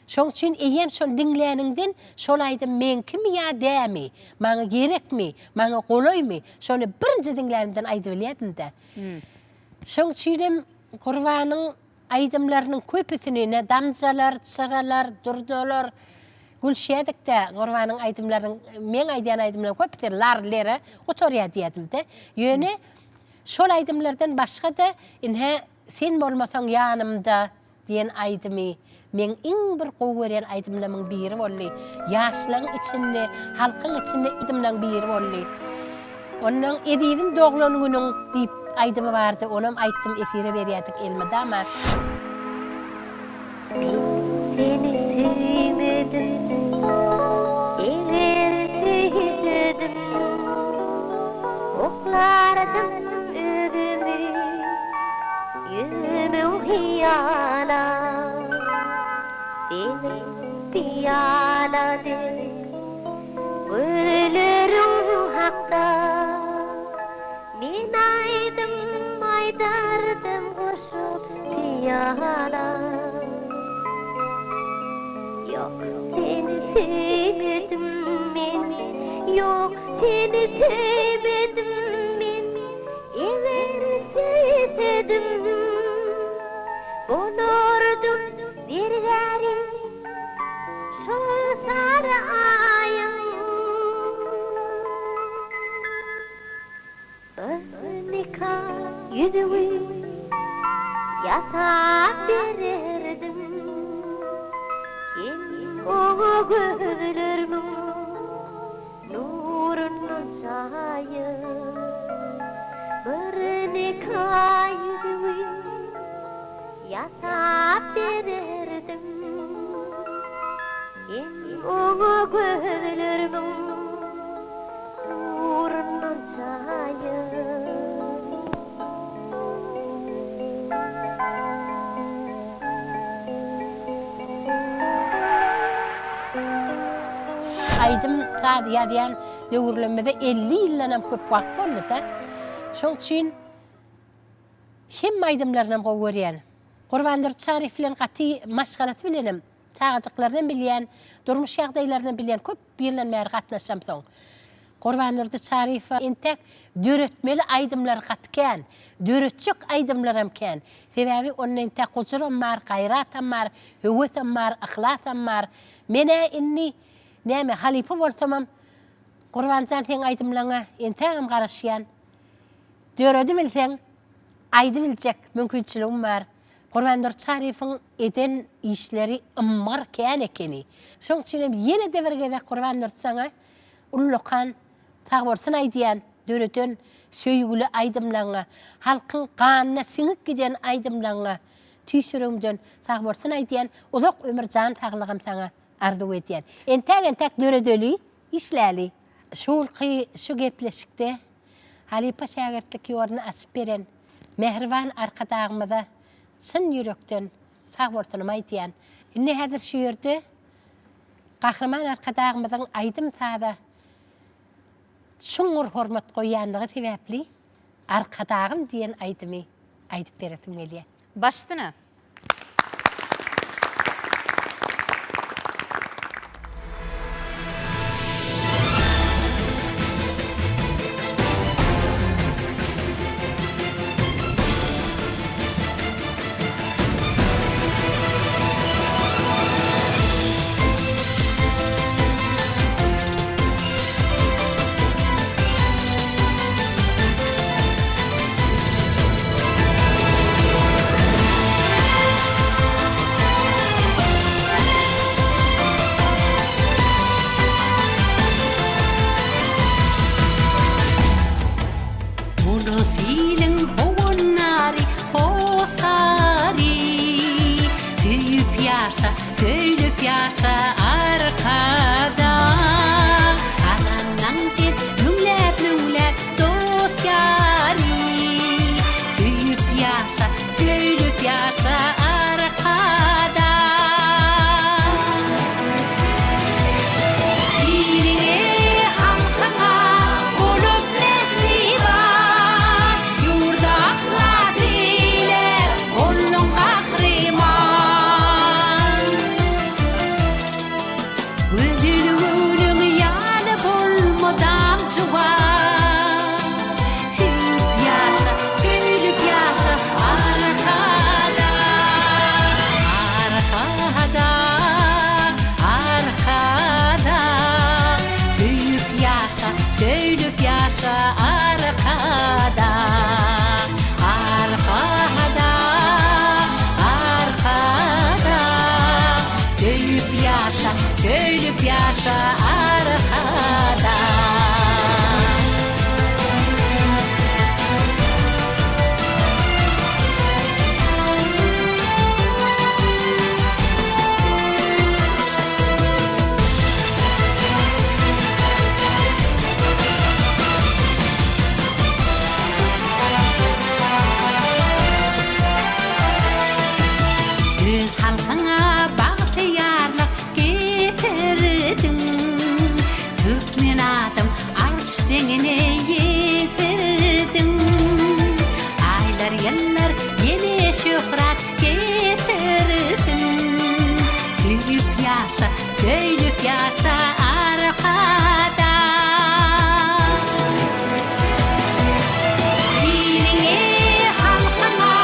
Şoň üçin eýem şol dinleýäninden şol aýdym men kim ýa dämi, maňa gerekmi, maňa golaýmy, şonu birinji dinleýäninden aýdyp bilýärdim-de. Şoň üçin Gurbanyň aýdymlarynyň köpüsini damjalar, çyralar, durdalar gülşýädik-de Gurbanyň aýdymlarynyň men aýdýan aýdymlar köpüsini larlary otorýa diýdim-de. Ýöne şol aýdymlardan başga da inhe sen bolmasaň ýanymda diýen aýdymy men iň bir gowy aýdymlaryň biri boldy. Ýaşlaryň içinde, halkyň içinde aýdymlaryň biri boldy. Onuň edidim doglanunyň diýip aýdymy bardy. Onam aýtdym efire berýärdik elmede ama seni sevmedim, sevmedim, oklardım özümü, yüzümü hiyala, seni piyaladı, ölürüm hakta, men aydardım koşup piyala. Yok seni sevmedim men, yok seni sevmedim men, eğer sevsedim olurdum bir gari şu sarı ayım. Nikah yüzümü yatak verirdim, o gözlerimin nurunun çayı, bir nikah yüzümü yatak verirdim, o gözlerimin nurunun çayı. aydım tadı diyen döwürlemede 50 ýyllanam köp wagt boldy da. Şoň üçin hem aydımlarynam gowurýan. Gurbandyr Çarif bilen gaty maşgalat bilenim. Çağajyklardan bilýän, durmuş ýagdaýlaryndan bilýän köp ýyllan bäri gatnaşam soň. Gurbandyr Çarif entek döretmeli aydımlar gatken, döretçük aydımlaram ken. Sebäbi onun entek gujuram bar, gaýratam bar, höwetem bar, ahlatam bar. Mene inni näme halipa bolsamam, Gurbanjan sen aydımlaňa entegim garaşýan. Döredi bilseň, aydy biljek mümkinçiligim bar. Gurbandyr Çarif'in eden işleri ımmar kän ekeni. Şoň üçin ýene de bir gezek Gurbandyr saňa ullukan tagborsun aýdýan, döreten söýgüli aydymlaňa, halkyň ganyna siňip giden aydymlaňa, tüýsürümden tagborsun aýdýan, uzak ömür jan taglygym saňa arzu edýän. Entek döredeli işläli. Şu gepleşikde Halipa şägertlik ýoruny açyp beren Mehriban arkadagymyza çyn ýürekden tagbortunymy aýdýan. Indi häzir şu ýerde Gahrman arkadagymyzyň aýdym taýda şuňur hormat goýanlygy sebäpli arkadagym diýen aýdymy aýdyp beretim gelýär. Başdyna. Söylüp yaşa arkada Alandan sen nüngläp dost yari Söylüp yaşa arkada Birine halkına olup mehriban Yurda ahlas eyler ollun kahriman Ödülünün yalı bulmadan çuval Söylüp yaşa arkada Söylüp yaşa arkada Söylüp yaşa arkada Halkına bahtiyarlık getirdin Türkmenadım arş dengine yetirdin Aylar yıllar yeni şöhret getirsin Söylüp yaşa arkada Birine halkına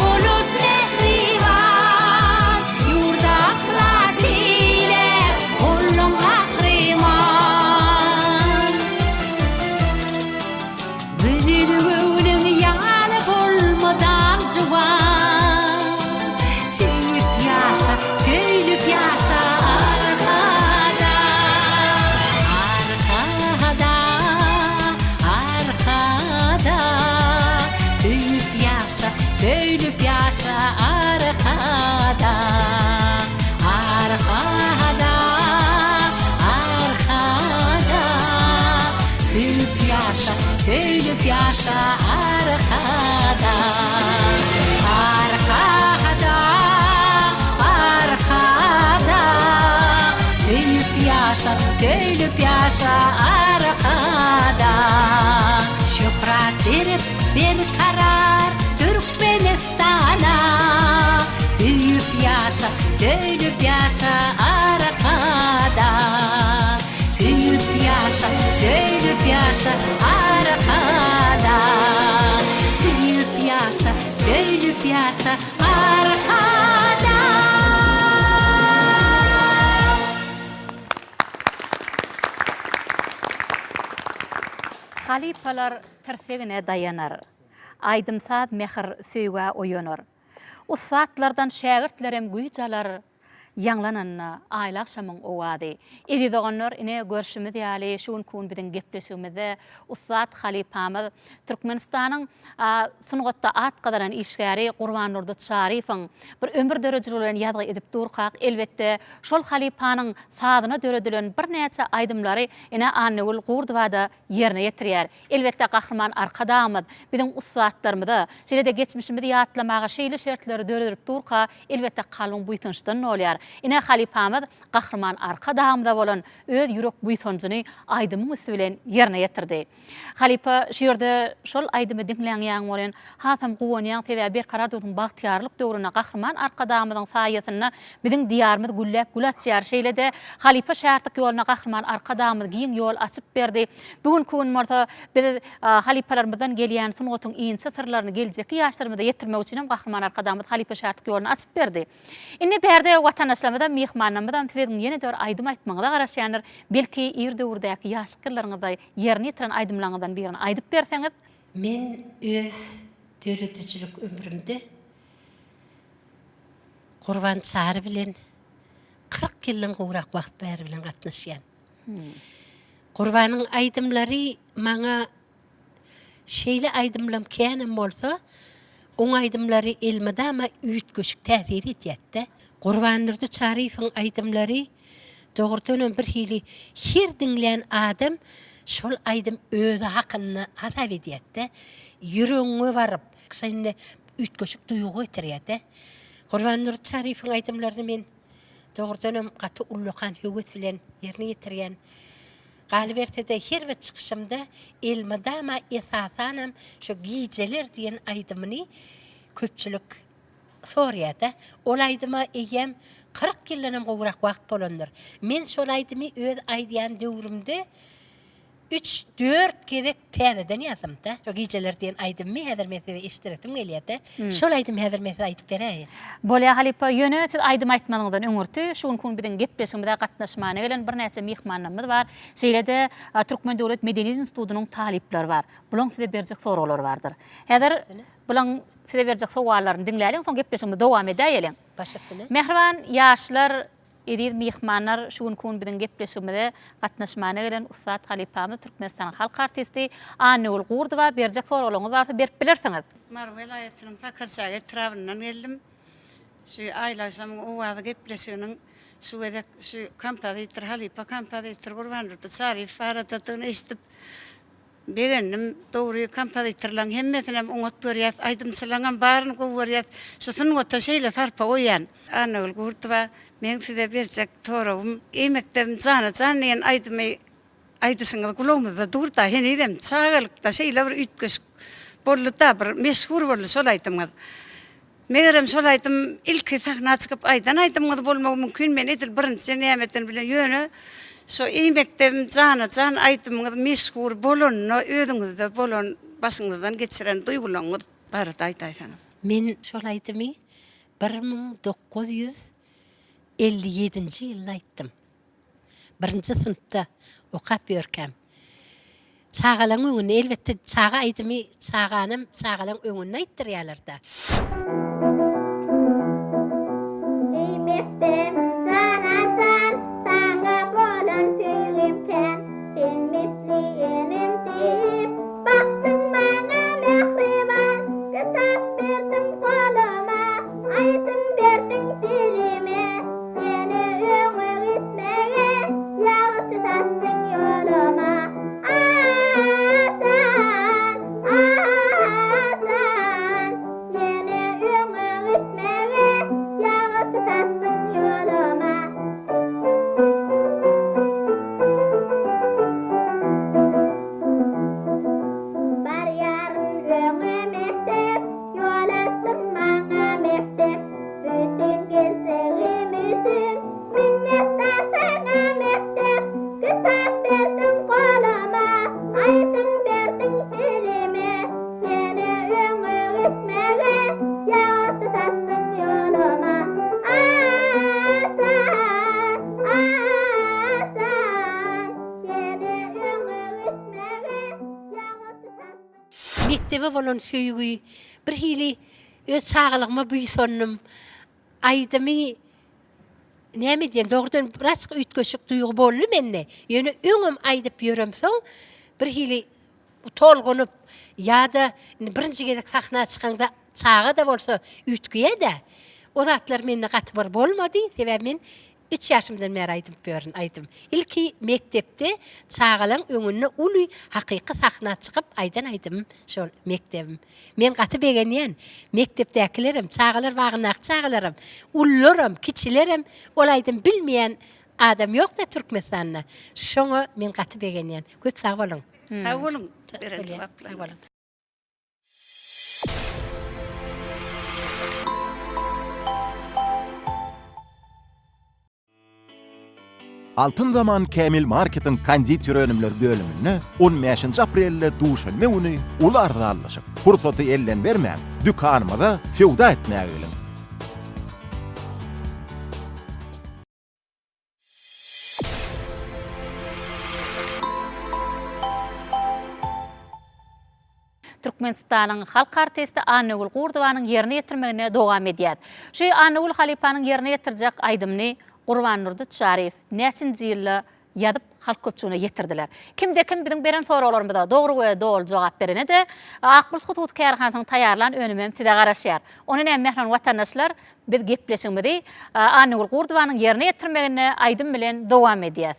olup mehriban Yurda ahlas eyler ollun kahriman Bülülünün yalı bulmadan juwan Söylüp yaşa arkada Söylüp yaşa arkada Söylüp yaşa arkada Söylüp yaşa söylüp yaşa arkada. Şöhret verip bir karar Türkmenistan'a. Söylüp yaşa arkada. Söylüp yaşa arkada. Söylüp yaşa arkada. Halipalar tersegine dayanar. Aydımsad mehir söýge oýanar. O saatlardan şägirtlerem güýjalar ýanglananna aýla akşamyň owady. Edi doganlar ine görüşimiz ýaly şuň kun bilen gepleşigimizde Ustad Halipamyz Türkmenistanyň sungatda at gadaran işgäri Gurban Nurdy Şarifiň bir ömür dörejiler bilen ýadgy edip durkak. Elbetde şol Halipanyň sadyna döredilen bir näçe aýdymlary ine Annegül Gurdywada ýerine ýetirýär. Elbetde gahrman arkadamyz biziň ustadlarymyzy şeýle-de geçmişimizi ýatlamaga şeýle şertleri döredip durka elbetde kalın buýtynçdan bolýar. Ine Halipamyz gahrman arkadamda bolan öz ýürek buýtanjyny aýdymyň üstü bilen ýerine ýetirdi. Halipa şeýerde şol aýdymy dinleýän ýaň bolan hatam gowanýan tebe bir karar durun bagtyarlyk döwrüne gahrman arkadamyň saýasyna biziň diýarymyz güllep gülaçýar. Şeýle-de Halipa şähertlik ýoluna gahrman arkadamyz giň ýol açyp berdi. Bugun kun marta biz Halipalarymyzdan gelýän sungatyň iňçe sırlaryny geljeki ýaşlarymyza ýetirmek üçin gahrman arkadamyz Halipa şähertlik ýoluna açyp berdi. Indi berde wataşlarymyzdan mehmanlarymyzdan tüzediň ýene dör aýdym aýtmagyna garaşýanlar. Belki ýer döwürdäki ýaşkylaryňyzda ýerine ýetiren aýdymlaryňyzdan birini aýdyp berseňiz. Men öz döredicilik ömrümde Gurban Çary bilen 40 ýyldan gowrak wagt bäri bilen gatnaşýan. Gurbanyň aýdymlary maňa şeýle aýdymlam känem bolsa, oň aýdymlary elmede ama üýtgeşik täsir etýärdi. Gurban Nurdy Şarifiň aýdymlary dogurdan bir hili her dinleyen adam şol aýdym özü hakyny hasap edýärdi. Ýüregiňe baryp, şeýle üýtgeşik duýgu getirýärdi. Gurban Nurdy Şarifiň aýdymlaryny men dogurdan gaty ullukan höwet bilen ýerine ýetirýän. Galbertede her bir çıkışımda elmada ama esasanam şu giyceler diyen aydımını köpçülük Suriye'de. Ol aydıma eyyem 40 yıllanım gowrak wagt bolandyr. Men şol aydymı öz aýdýan döwrümde 3-4 gezek täzeden ýazymda. Şu giyceler diyen aydymmy häzir mesele iştiretim gelýärdi. Şol aydym häzir mesele aýdyp berýär. Bolýa Halipa ýöne siz aýdym aýtmagyňyzdan öňürti şuň kun bilen gepleşigimizde gatnaşmana gelen bir näçe mehmanlarymyz bar. Şeýle-de Türkmen Döwlet Medeniýet Institutynyň talipleri bar. Bulaň size berjek soralar bardyr. Häzir bulaň size berjek sowallaryny dinläýän soň gepleşigimiz dowam edäýelim. Başasyny. Mehriban ýaşlar edip mehmanlar şuň kun bilen gepleşigimizde gatnaşmana gelen Ustad Halipamyz Türkmenistan halk artisti Annegül Gurdywa berjek soralaryňyz barsa berip bilersiňiz. Mar vilayatynyň Fakarçaga etrafyndan geldim. Şu aýlaşamyň owady gepleşiginiň şu edek şu kompozitor Halipa kompozitor Gurban Nurdy Şarif faratatyn eşitip beğendim. Dogry kompozitorlaryň hemmetinem oňat görýär, aýdymçylaryň baryny gowurýar. Şusun wata şeýle tarpa oýan. Annegül Gurdywa men size berjek soragym emekdem jana diýen aýdymy aýdysyňyz gulagymyzda durda hen edem çagalykda şeýle bir üýtgeş bolýarda bir meşhur bolýar şol aýdymyz. Megerem şol aýdym ilki sahna çykyp aýdymyz bolmagy mümkin. Men edil birinçi nämetten bilen ýöne şu emekdem jana aýdymyz meşhur bolanyny özüňizde bolan başyňyzdan geçiren duýgularyňyz barada aýtaýsaňyz. Men şol aýdymy 1957-nji ýylda aýtdym. Birinci sınıfta okap ýörkäm. Çağalaň öňüne elbetde çağa aýdymy çağanım çağalaň öňüne aýtdyrýarlarda. Eymekten canatan sana bolan süýüpken sen misliğinim deyip baktın bana mehriban kitap verdin koluma aydın verdin dilime seni öňe gitmege ýaly taşdın ýoluma atan yine öňe gitmege ýaly taşdın ýoluma mektebe bolan söýügi bir hili öz sağlygyma buýsannym. Aýdymy näme diýen dogrudan biraz ütköşük duýgu boldy menne. Ýöne öňüm aýdyp ýörem soň bir hili tolgunup ýa-da birinji gezek sahna çykanda çağa da bolsa ütgüye de o zatlar menne gaty bir bolmady. Sebäp men 3 ýaşymdan beri aýdyp İlki mektepde çağalan öňüne uly hakyky sahna çykyp aýdym şol mektebim. Men gaty begenýän mektepdekilerim, çağalar wagnak çağalarym, ullaram, kiçilerim, ol aýdym bilmeýän adam ýok da Türkmenistanda. Şoňa men gaty begenýän. Köp sag bolun. Sag bolun. Beren jogaplar. Sag bolun. Altın Zaman Kämil Marketin konditör önümler bölümüne 15 aprelde duşulma uny ularda allaşyp fursaty elden bermän dükanymyza fewda etmäge gelin. Türkmenistanyň halk artisti Anagul Gurdowanyň ýerine ýetirmegine dowam edýär. Şu Anagul Halypanyň ýerine ýetirjek aýdymny Gurban Nurdy Şaryp näçinji ýyly ýadyp halk köpçüligine ýetirdiler. Kimde kim biziň beren soralarymyza dogry we dol jogap berene de Akbul Hutut Kärhanatyň taýýarlan önümem side garaşýar. Onu näme mehman watandaşlar biz gepleşmedi. Anagul Gurdowanyň ýerine ýetirmegine aýdym bilen dowam edýär.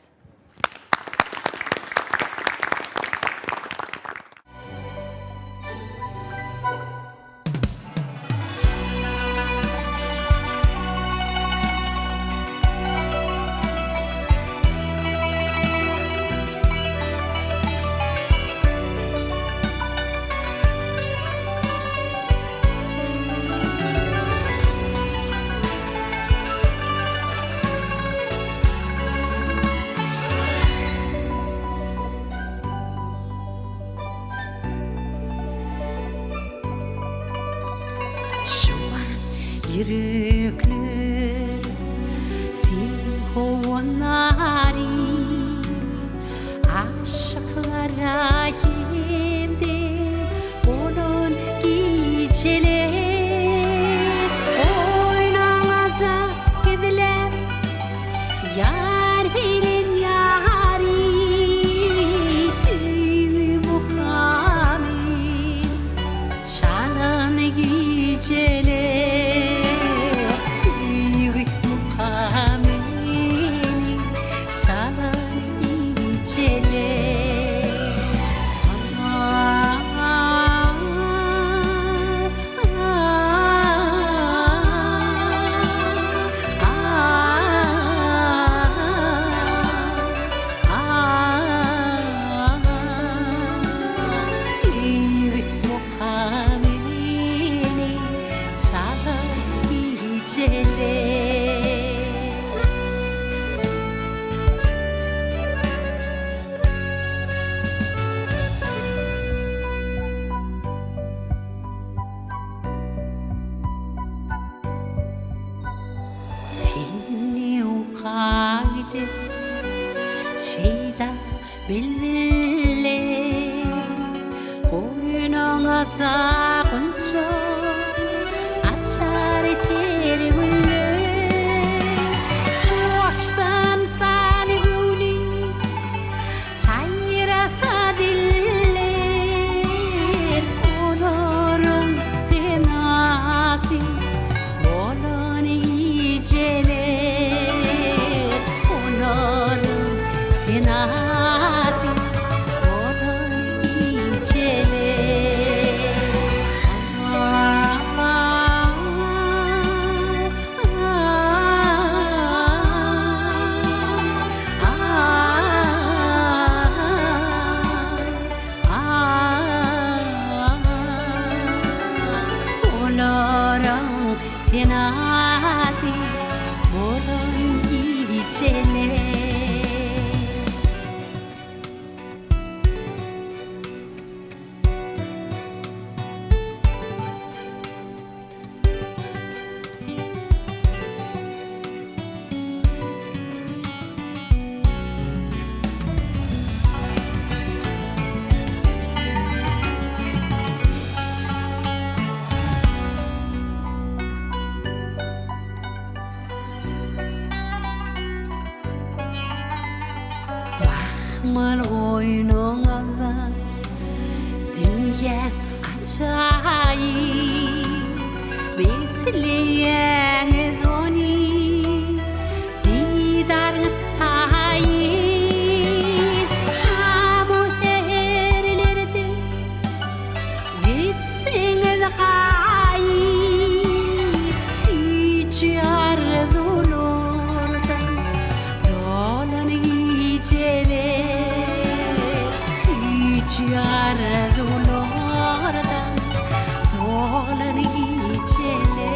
Yürekler sil hovanari aşıklara yemde onun geceler oynamada gidiler yar benim yari tüy mukamil çalan geceler şeyda bilmille koynuna sağınca açar eteri gülle çoğuştan sani guli sayrasa diller onurun tenasi olan iyiceler onurun senasi olan iyiceler Olarang senasi olan iyiceler Aman oynuňaza dünya açayip besleýäňiz ony didarny taýip şam şeherlerde gitseňiz gaýyp süýçü arzulardan dolan giçeler süýçü arzulardan dolan giçeler.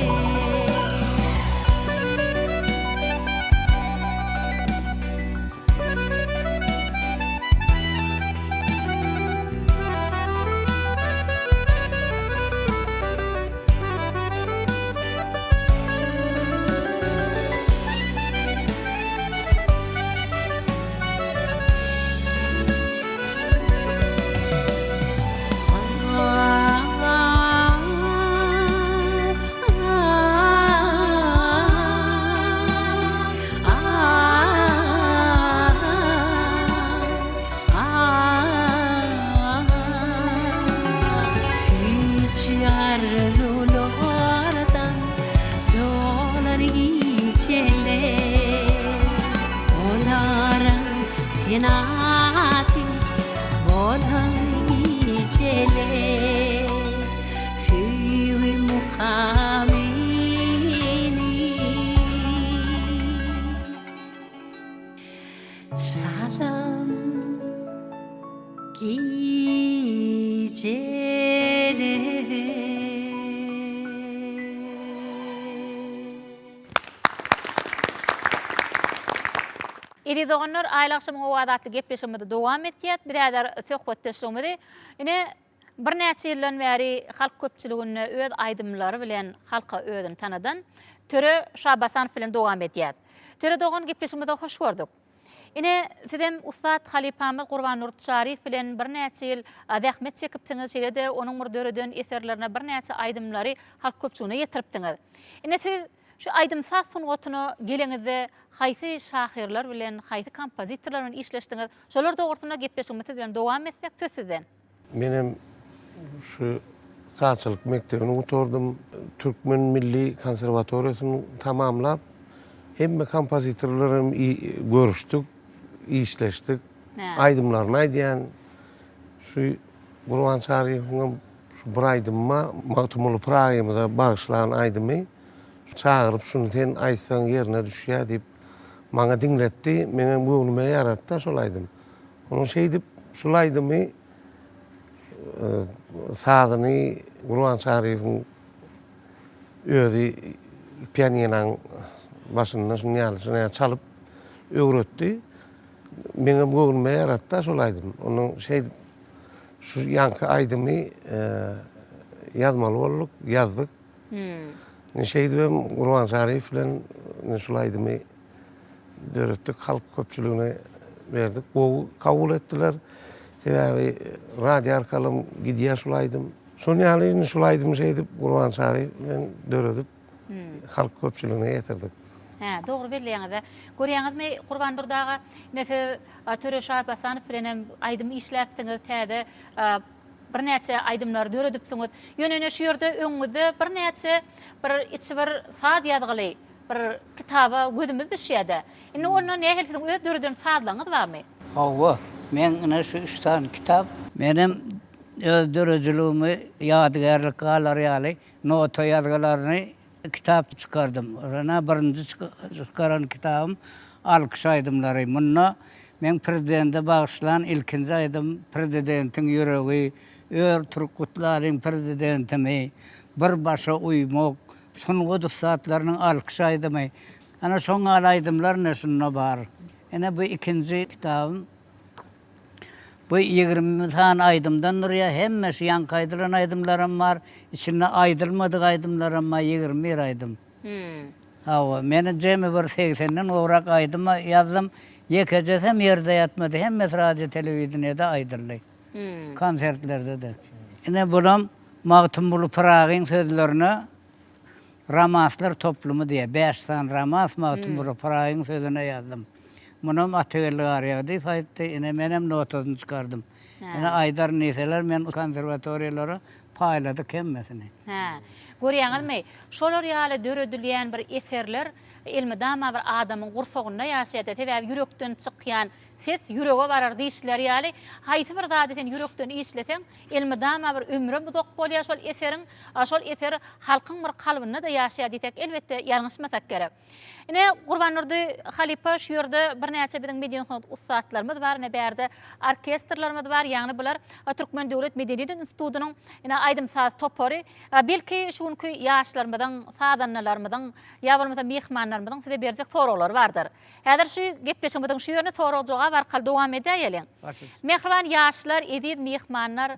Süýçü arzulardan dolan giçeler. Olaram senati bolan giçeler. Süýü muhamini çalam Edi doğanlar aýla akşam o adatly gepleşmede dowam etýär. Biräder söhbetleşmede. Ine bir näçe ýyldan bäri halk köpçüligine öz aýdymlary bilen halka özüni tanadan Töre Şabasan bilen dowam etýär. Töre doğan gepleşmede hoş gördük. Ine sizem Ustad Halipamy Gurban Nurt Şarif bilen bir näçe ýyl zähmet çekipdiňiz, şeýle-de onuň murdöreden eserlerine bir näçe aýdymlary halk köpçüligine ýetiripdiňiz. Ine siz şu aýdymsaz sungatyny geleňizde haýsy şahyrlar bilen, haýsy kompozitorlar bilen işleşdiňiz? Şolar dogurtuna gepleşmede bilen dowam etsek söz sizden. Benim şu saatçılık mektebini oturdum. Türkmen Milli Konservatoriýasyny tamamlap, hemme kompozitorlarym görüşdik, işleşdik. Aýdymlaryny aýdýan şu Gurban Şarifiň şu bir aýdymma Magtumul Pragymyza bagyşlanan aýdymy çağırıp şunu sen aýtsaň ýerine düşýär diýip maňa diňletdi, meňe göwnüme ýaratdy, şol aýdym. Onu şey diýip şol aýdymy sazyny Gurban Şarifiň özü pianinoň başyndan şunu ýalyşyna çalyp öwretdi. Meňe göwnüme ýaratdy, şol aýdym. Onu şey şu ýanky aýdymy ýazmaly bolduk, ýazdyk. Şeydim Gurban Şarif bilen şol aýdymy döretdik, halk köpçüligine berdik. O kabul etdiler. Sebäbi radio arkaly gidýär şol aýdym. Şonu ýaly şol aýdymy şeydip Gurban Şarif bilen döredip halk köpçüligine ýetirdik. Doğru belleýäňiz. Görýäňizmi Gurban Nurdaga näse Töre Şabasan bilen hem aýdymy işläpdiňiz täze bir näçe aýdymlar döredipsiňiz. Ýöne şu ýerde öňüňizde bir näçe bir içi bir saz ýazgyly bir kitaba gözümizde düşýärdi. Indi onu nähilsiň öz döreden sazlaňyz barmy? Hawa, men ine şu 3 tane kitap benim öz dörejiligimi ýadygärlik galar ýaly nota ýazgalaryny kitap çıkardım. Rana birinci çıkaran kitabım alkış aydımları. Munna men prezidente bağışlayan ilkinci aydım. Prezidentin yüreği, ör Türkutların prezidentimi, bir başa uymak, sungudu saatlarının alkış aydımı. Ana son alaydımlar neşinne var. Yine bu ikinci kitabım. Bu 20 tane aydımdan oraya hemmesi yan kaydıran aydımlarım var. İçinde aydılmadık aydımlarım var, 21 aydım. Hava, benim cemi bir 80'den uğrak aydıma yazdım. Yekecesem yerde yatmadı. Hemmesi radyo televizyonda aydırlı. Konsertlerde de. Yine bulam Magtumul Prag'ın sözlerini Ramaslar toplumu diye 5 tane Ramas Magtumul Prag'ın sözüne yazdım. Munum atıgırlı arıyordu. Fayette yine menem notunu çıkardım. Yine Aydar niseler men konservatoriyalara payladık hemmesini. Ha. Görýäňizmi? Şolar ýaly döredilýän bir eserler ilmi dama bir adamyň gursagynda ýaşaýar, täze yürekden çykýan ses ýürege barar diýişler ýaly. Haýsy bir zadyň yürekden işlesen, ilmi dama bir ömrü buzak bolýar şol eseriň, şol eser halkyň bir kalbyna da ýaşaýar diýsek elbetde ýalňyşmasak gerek. Ine Gurban Nurdy Halipa şu ýerde bir näçe biziň mediýa sanat ustatlarymyz bar, ne bärde orkestrlarymyz bar, ýagny bular Türkmen Döwlet Medeniýet Institutynyň ine aýdym saz topary, belki şuňky ýaşlarymyzyň, sadanlarymyzyň, ýa bolmasa mehmanlarymyzyň size berjek soralar bardyr. Häzir şu gepleşmediň şu ýerine soraw jogap arkaly dowam edýälen. Mehriban ýaşlar, edip mehmanlar,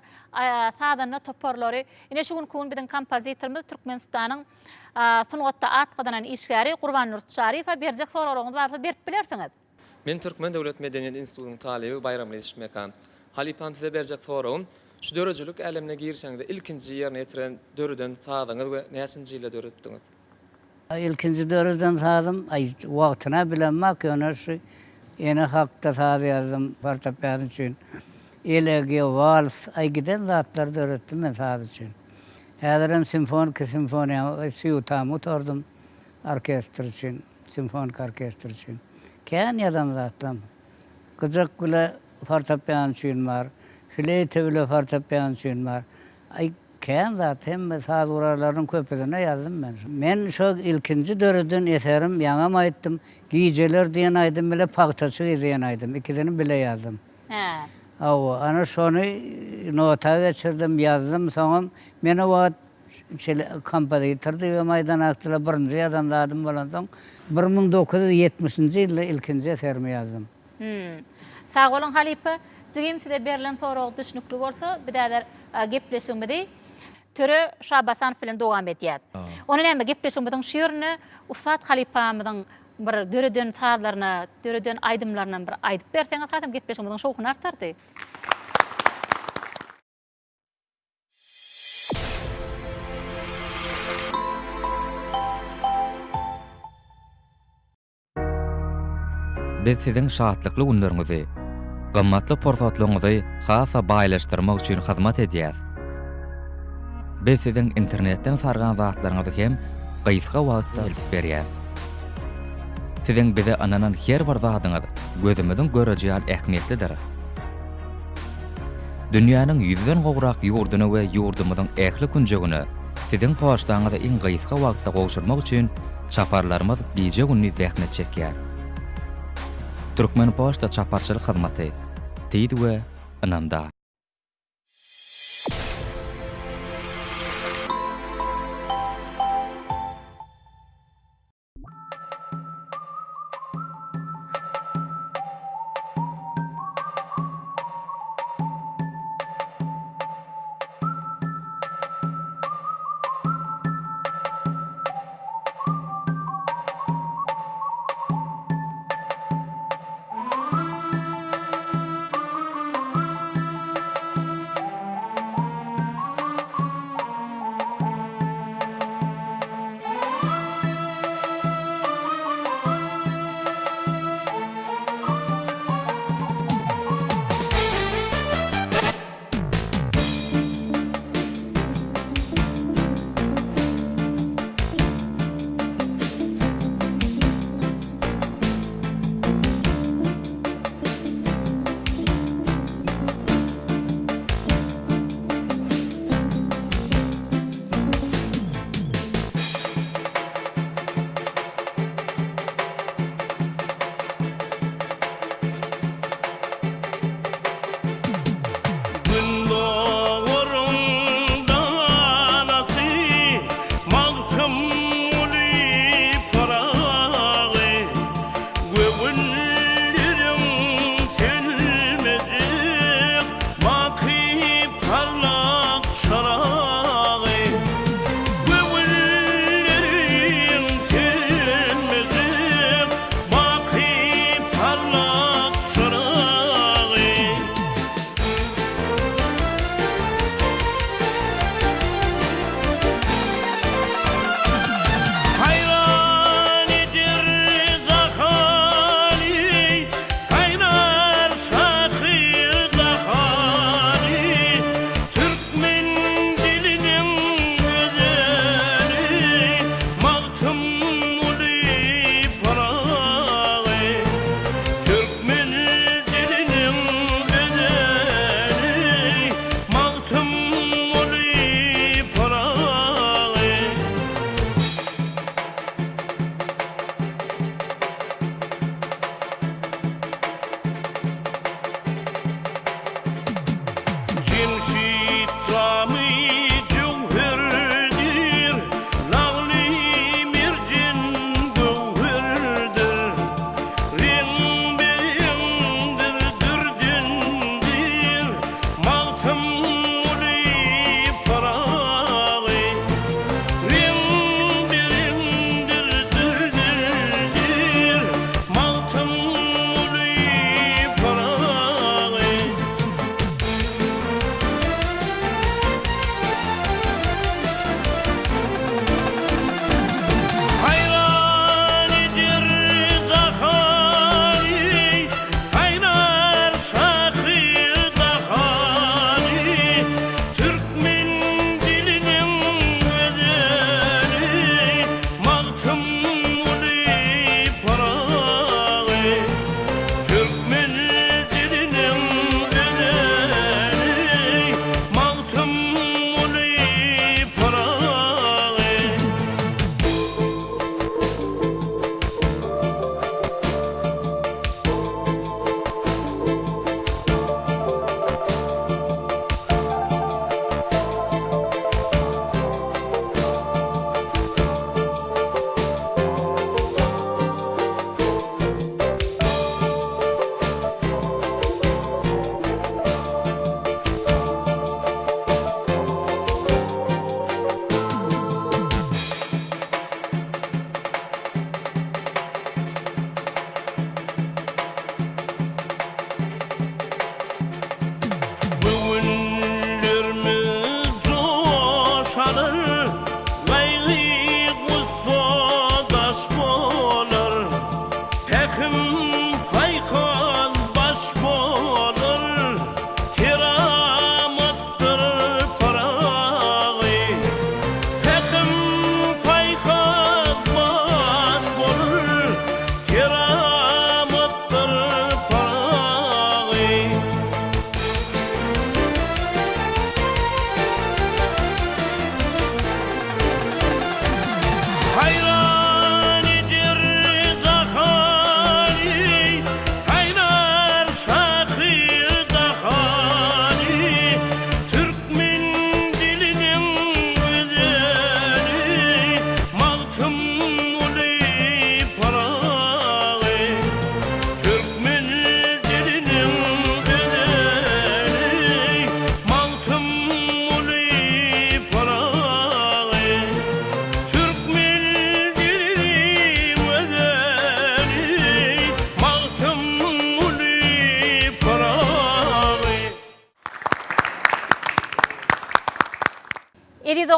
sadanlar toparlary, ine şuňky biziň kompozitorymyz Türkmenistanyň sungatda atqydan işgäri Gurban Nurdy Şarifa berjek soralaryňyz barsa berip bilersiňiz. Men Türkmen Döwlet Medeniýet Institutynyň talibi Bayram Reşmekan. Halipam size berjek sorawym, şu dörejilik älemine girişeňde ilkinji ýerine ýetiren döreden taýdaňyz we näçinji ýylda döretdiňiz? İlkinci döreden taýdym, wagtyna bilenmek ýöne şu ene hakda taýdy ýazdım fortepian üçin. Elegi vals, aýgiden zatlar döretdim men taýdy üçin. Häzirem simfoniya syutam oturdum orkestr üçin, simfonik orkestr üçin. Kän ýadan zatlam. Gyjak bile fortepian üçin bar, fleyte bile fortepian üçin bar. Ay kän zat hemme saz urarlaryň köpüdine ýazdım men. Men şu ilkinji döreden eserim ýaňam aýtdym. Gijeler diýen aýdym bile pagtaçy diýen aýdym. Ikisini bile ýazdım. Ha. Ana şonu nota geçirdim, yazdım, soňam meni wagt kompozitor diýip maýdan aktyla birinji ýazanladım bolan soň 1970-nji ýylda ilkinji eserimi ýazdım. Sag bolun Halipa, jigim size berilen soraw düşnükli bolsa, bidader gepleşmedi. Töre Şabasan bilen dowam edýär. Onu näme gepleşmediň şu ýerine Ustad Halipamyň bir döreden taýlaryna, döreden aýdymlaryna bir aýdyp berseňiz, hatam gepleşmediň şowkuny artardy. Biz siziň şahatlykly günleriňizi, gymmatly pursatlaryňyzy hasa baýlaşdyrmak üçin hyzmat edýäs. Biz siziň internetden sargan zatlaryňyzy hem gysga wagtda eltip berýäs. Siziň bize ananan her bir zadyňyz gözümiziň görejäl ähmiýetlidir. Dünýäniň ýüzden gowrak ýurduny we ýurdumyzyň ähli günjegini siziň poçtaňyza iň gysga wagtda gowşurmak üçin çaparlarymyz gije günni zähmet çekýär. Türkmen Poçta çaparçylyk hyzmaty teýdi we ananda.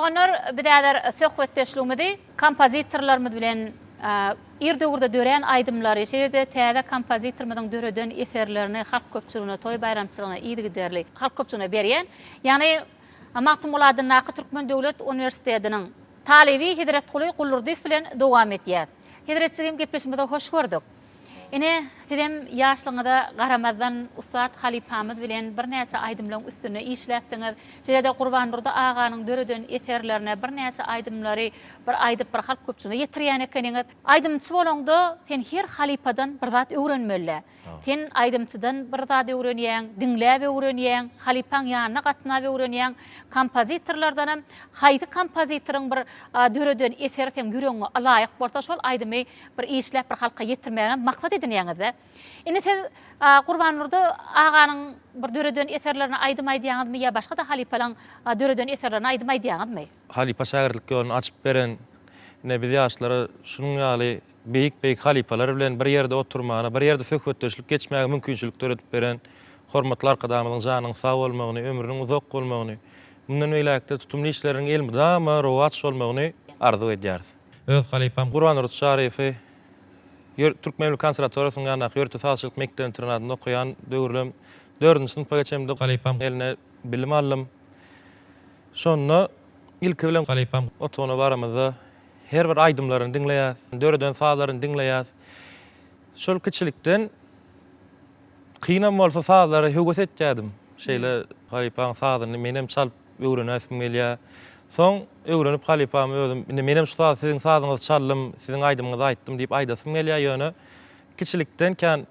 Onur bidader söhbetleşlümidi kompozitorlarymyz bilen ýerde-gürde dören aýdymlary şeýle täze kompozitormyň döreden eserlerini halk köpçüligine, toý bayramçylygyna ýygy derli halk köpçüligine berýän. Ýani Maktum Uladyň Naky Türkmen Döwlet Uniwersitetiniň talebi Hidret Guly Gulurdiýew bilen dowam etýär. Hidretçiligim gepleşmede hoş gördük. Ine tidem ýaşlygyňda garamazdan Ustad Halipamyz bilen bir näçe aýdymlaryň üstüne işläpdiňiz. Şeýle Gurban Nurda aganyň döreden eserlerine bir näçe aýdymlary bir aýdyp bir halk köpçüligine ýetirýän ekeniňiz. Aýdymçy bolanda sen her halipadan bir zat öwrenmeli. Sen aýdymçydan bir zat öwrenýän, dinläp öwrenýän, halipaň ýanyna gatnap öwrenýän, kompozitorlardan hem haýdy kompozitoryň bir döreden eser sen ýüregiňe alaýyk bolsa şol aýdymy bir işläp bir halka ýetirmäge maksat edinýäňiz. Ine siz Gurban Nurda aganyň bir döreden eserlerini aýdym aýdýaňyzmy ýa başga da halipalaň döreden eserlerini aýdym aýdýaňyzmy? Halipa şagirlik ýolunu açyp beren ne biz ýaşlara şunuň ýaly beýik halipalar bilen bir ýerde oturmagyna, bir ýerde söhbetleşip geçmäge mümkinçilik töredip beren hormatly arkadaşymyň janynyň sag bolmagyny, ömrüniň uzak bolmagyny, bundan öýläkde tutumly işleriň elmydama rowat bolmagyny arzu edýär. Öz halipam Gurban Nurda Şarifi Türkmen Konservatoriýasynyň ýanyna ýörti sazçylyk mekdebi internatyna okuyan döwürlüm 4-nji synypga geçemde halipam eline bilim aldym. Şonda ilki bilen halipam otona baramyzda her bir aýdymlaryny dinleýär, döreden sazlaryny dinleýär. Şol kiçilikden kynam bolsa sazlary höwes etjädim. Şeýle halipam sazyny menem çalyp öwrenäsim gelýär. Soň öwrenip halipam özüm menem şu saz siziň sazyňyzy çaldym, siziň aýdymyňyzy aýtdym diýip aýdasym gelýär ýöne. Kiçilikden kän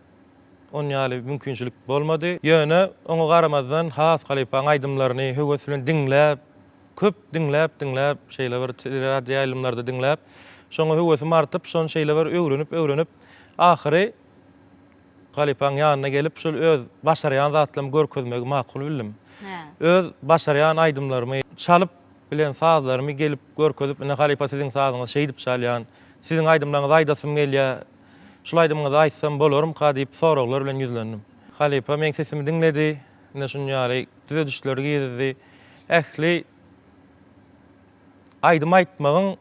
on ýaly mümkinçilik bolmady. Ýöne oňa garamazdan has halipam aýdymlaryny höwes bilen dinläp, köp dinläp şeýle bir radio ýaýlymlarda dinläp, şoňa höwesim artyp, şon şeýle bir öwrenip ahyry halipam ýanyna gelip şol öz başarýan zatlarymyny görkezmegi makul bildim. Öz başarýan aýdymlarymy çalyp bilen sazlarymy gelip görkezip, "Ine halipa siziň sazyňyzy şeýdip çalýan, siziň aýdymlaryňyzy aýdasym gelýär. Şol aýdymyňyzy aýtsam bolarum ka" diýip soraglar bilen ýüzlendim. Halipa meň sesimi dinledi, ine şuny ýaly düze düşleri giydirdi. Ähli aýdym aýtmagyň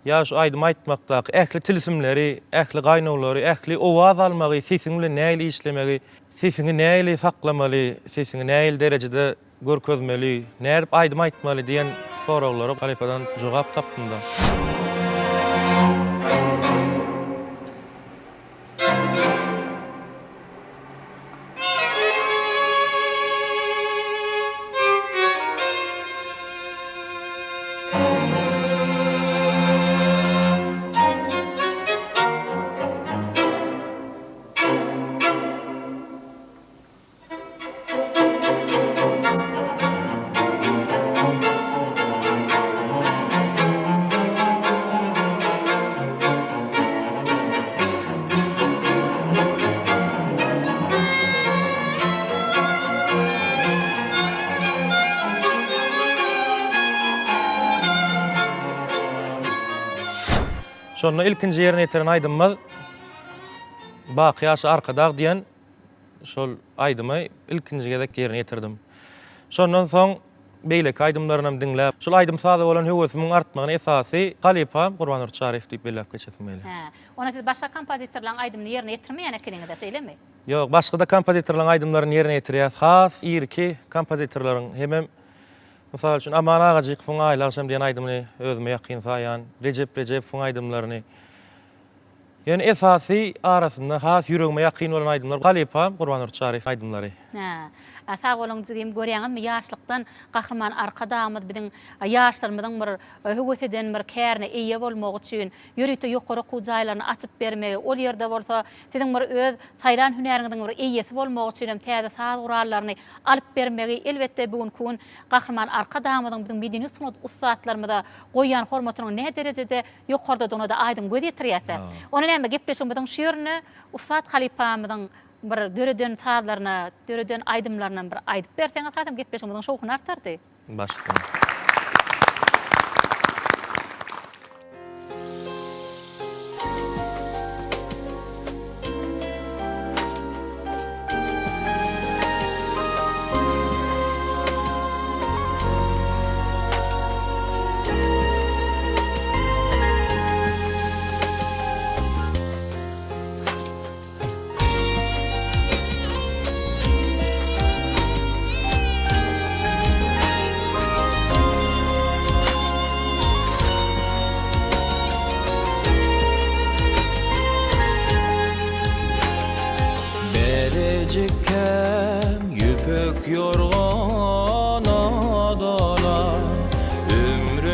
ýa şu aýdym aýtmakdaky ähli tilsimleri, ähli gaýnawlary, ähli owaz almagy, sesiň bilen näýle işlemegi, sesiňi näýle saklamaly, sesiňi näýle derejede görkezmeli, nädip aýdym aýtmaly diýen soraglara halipadan jogap tapdym da. Şonda ilkinji ýerine ýetiren aýdymyz Baky ýaşy arkadag diýen şol aýdymy ilkinji gezek ýerine ýetirdim. Şondan soň beýleki aýdymlaryny dinläp, şol aýdym sazy bolan höwesimiň artmagyna esasy Halipam Gurban Nurda Şarif diýip belläp geçesim geldi. Ona siz başga kompozitorlaryň aýdymyny ýerine ýetirmeýän ekeniňiz şeýlemi? Ýok, başga da kompozitorlaryň aýdymlaryny ýerine ýetirýär. Has ýerki kompozitorlaryň hemem Mysal üçin Aman Agajyk fuň aýlaşam diýen aýdymny özüme ýakyn saýan, Recep fuň aýdymlaryny. Ýöne esasy arasynda has ýüregime ýakyn bolan aýdymlar Halipam Gurban Nurda Şarif aýdymlary. Sag bolan jigim görýäňizmi ýaşlykdan gahrman arkadamyz biziň ýaşlarymyzyň bir höweseden bir kärne eýe bolmak üçin ýürüte ýokary gujaýlaryny açyp bermegi, ol ýerde bolsa siziň bir öz saýlan hünäriňiziň bir eýesi bolmak üçin hem täze saz gurallaryny alyp bermegi elbetde bugünkü gahrman arkadamyzyň biziň medeni sunat ustadlarymyza goýan hormatynyň ne derejede ýokarda dona da aýdym göz ýetirýär. Onu näme gepleşiň şu ýerine Ustad Halipamyzyň bir döreden sazlaryna, döreden aýdymlaryna bir aýdyp berseňiz, hatam gepleşiň şowkuny artardy. Başka.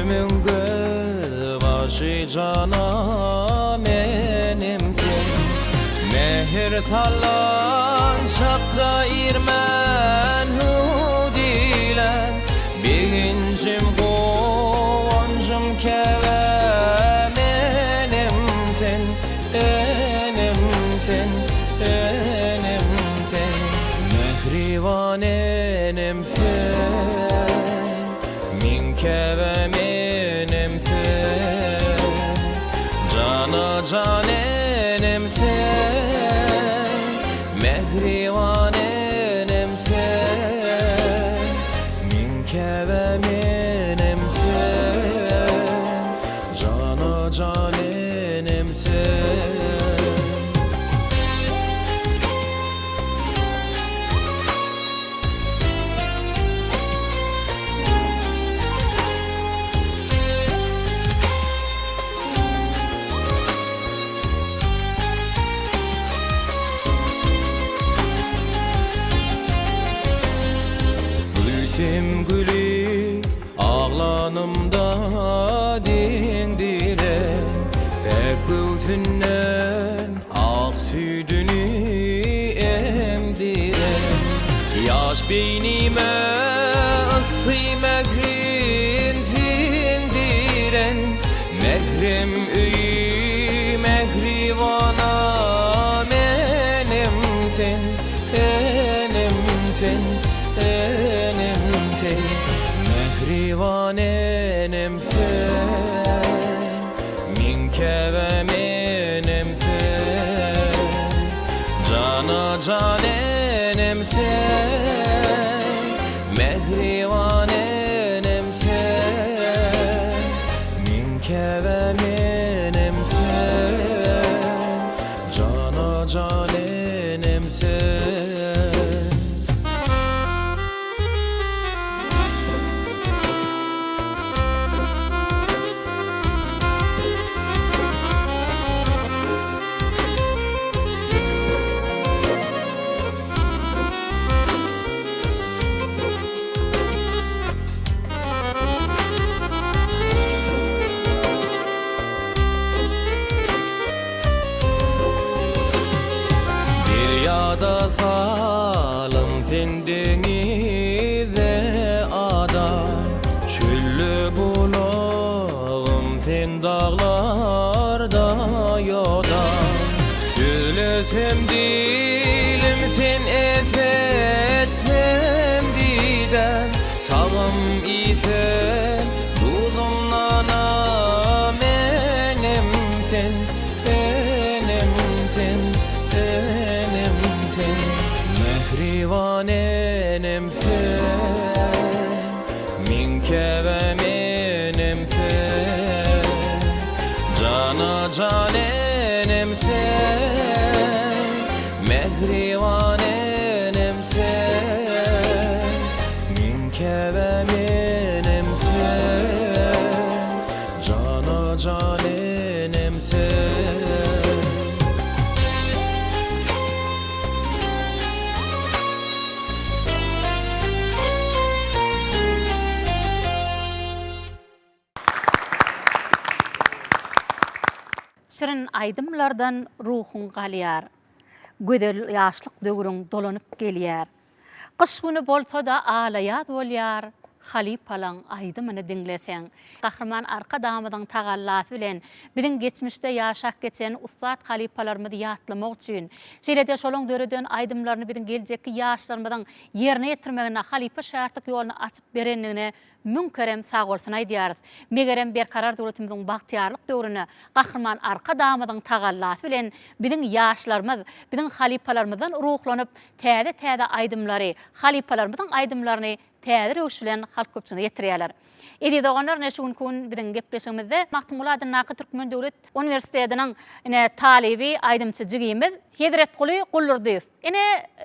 Ömrümün başı cana menimsin Mehir talan şapta irmen hudilen Bigincim qoncum keve menimsin Enimsin, enimsin Mehrivan enimsin Min keve menimsin Cana can enimsin Mehrivan enimsin Min keve menimsin Cana can enimsin Gülsüm gülü ağlanımda dindiren Pek gülsünden ak südünü emdiren Yaş beynime ısı mehrin sindiren Mehrim üyü mehrivana menimsin Enimsin, enimsin Mehrivan enimsin Min keve menimsin Cana can enimsin Mehrivan enimsin Min keve menimsin Cana can enimsin Dünyada salım sendeni de adam Çüllü bulağım sen dağlarda yodan Söylesem dilim sen esetsem diden Tağım isen duzumdan menimsin Enimsin, enimsin Mehrivan enimsin Min keve menimsin Cana can enimsin Mehrivan enimsin Min keve menimsin Cana can enimsin Şirin aydımlardan ruhun galyar. Gödel yaşlık döwrüň dolanyp gelýär. Kış günü bolsa da alayat bolýar. Halipalan aydymyny dinleseň, gahrman arka damydan tagallasy bilen biziň geçmişde ýaşap geçen ustad halipalarymyzy ýatlamak üçin, şeýle-de şolaň döreden aydymlaryny biziň geljekki ýaşlarymyzyň ýerine ýetirmegine halipa şähertlik ýoluny açyp berenligine münkerem sag bolsun aýdýarys. Megerem berkarar döwletimiziň bagtyarlyk döwrüne gahrman arka damydan tagallasy bilen biziň ýaşlarymyz, biziň halipalarymyzdan ruhlanyp täze-täze aydymlary, halipalarymyzyň aydymlaryny täze rewş bilen halk köpçüne ýetirýärler. Edi doganlar näşe gün biziň gepleşigimizde Mahtumuladyň Naky Türkmen Döwlet Uniwersitetiniň talibi aydymçy jigimiz Hedret Guly Gullurdiýew.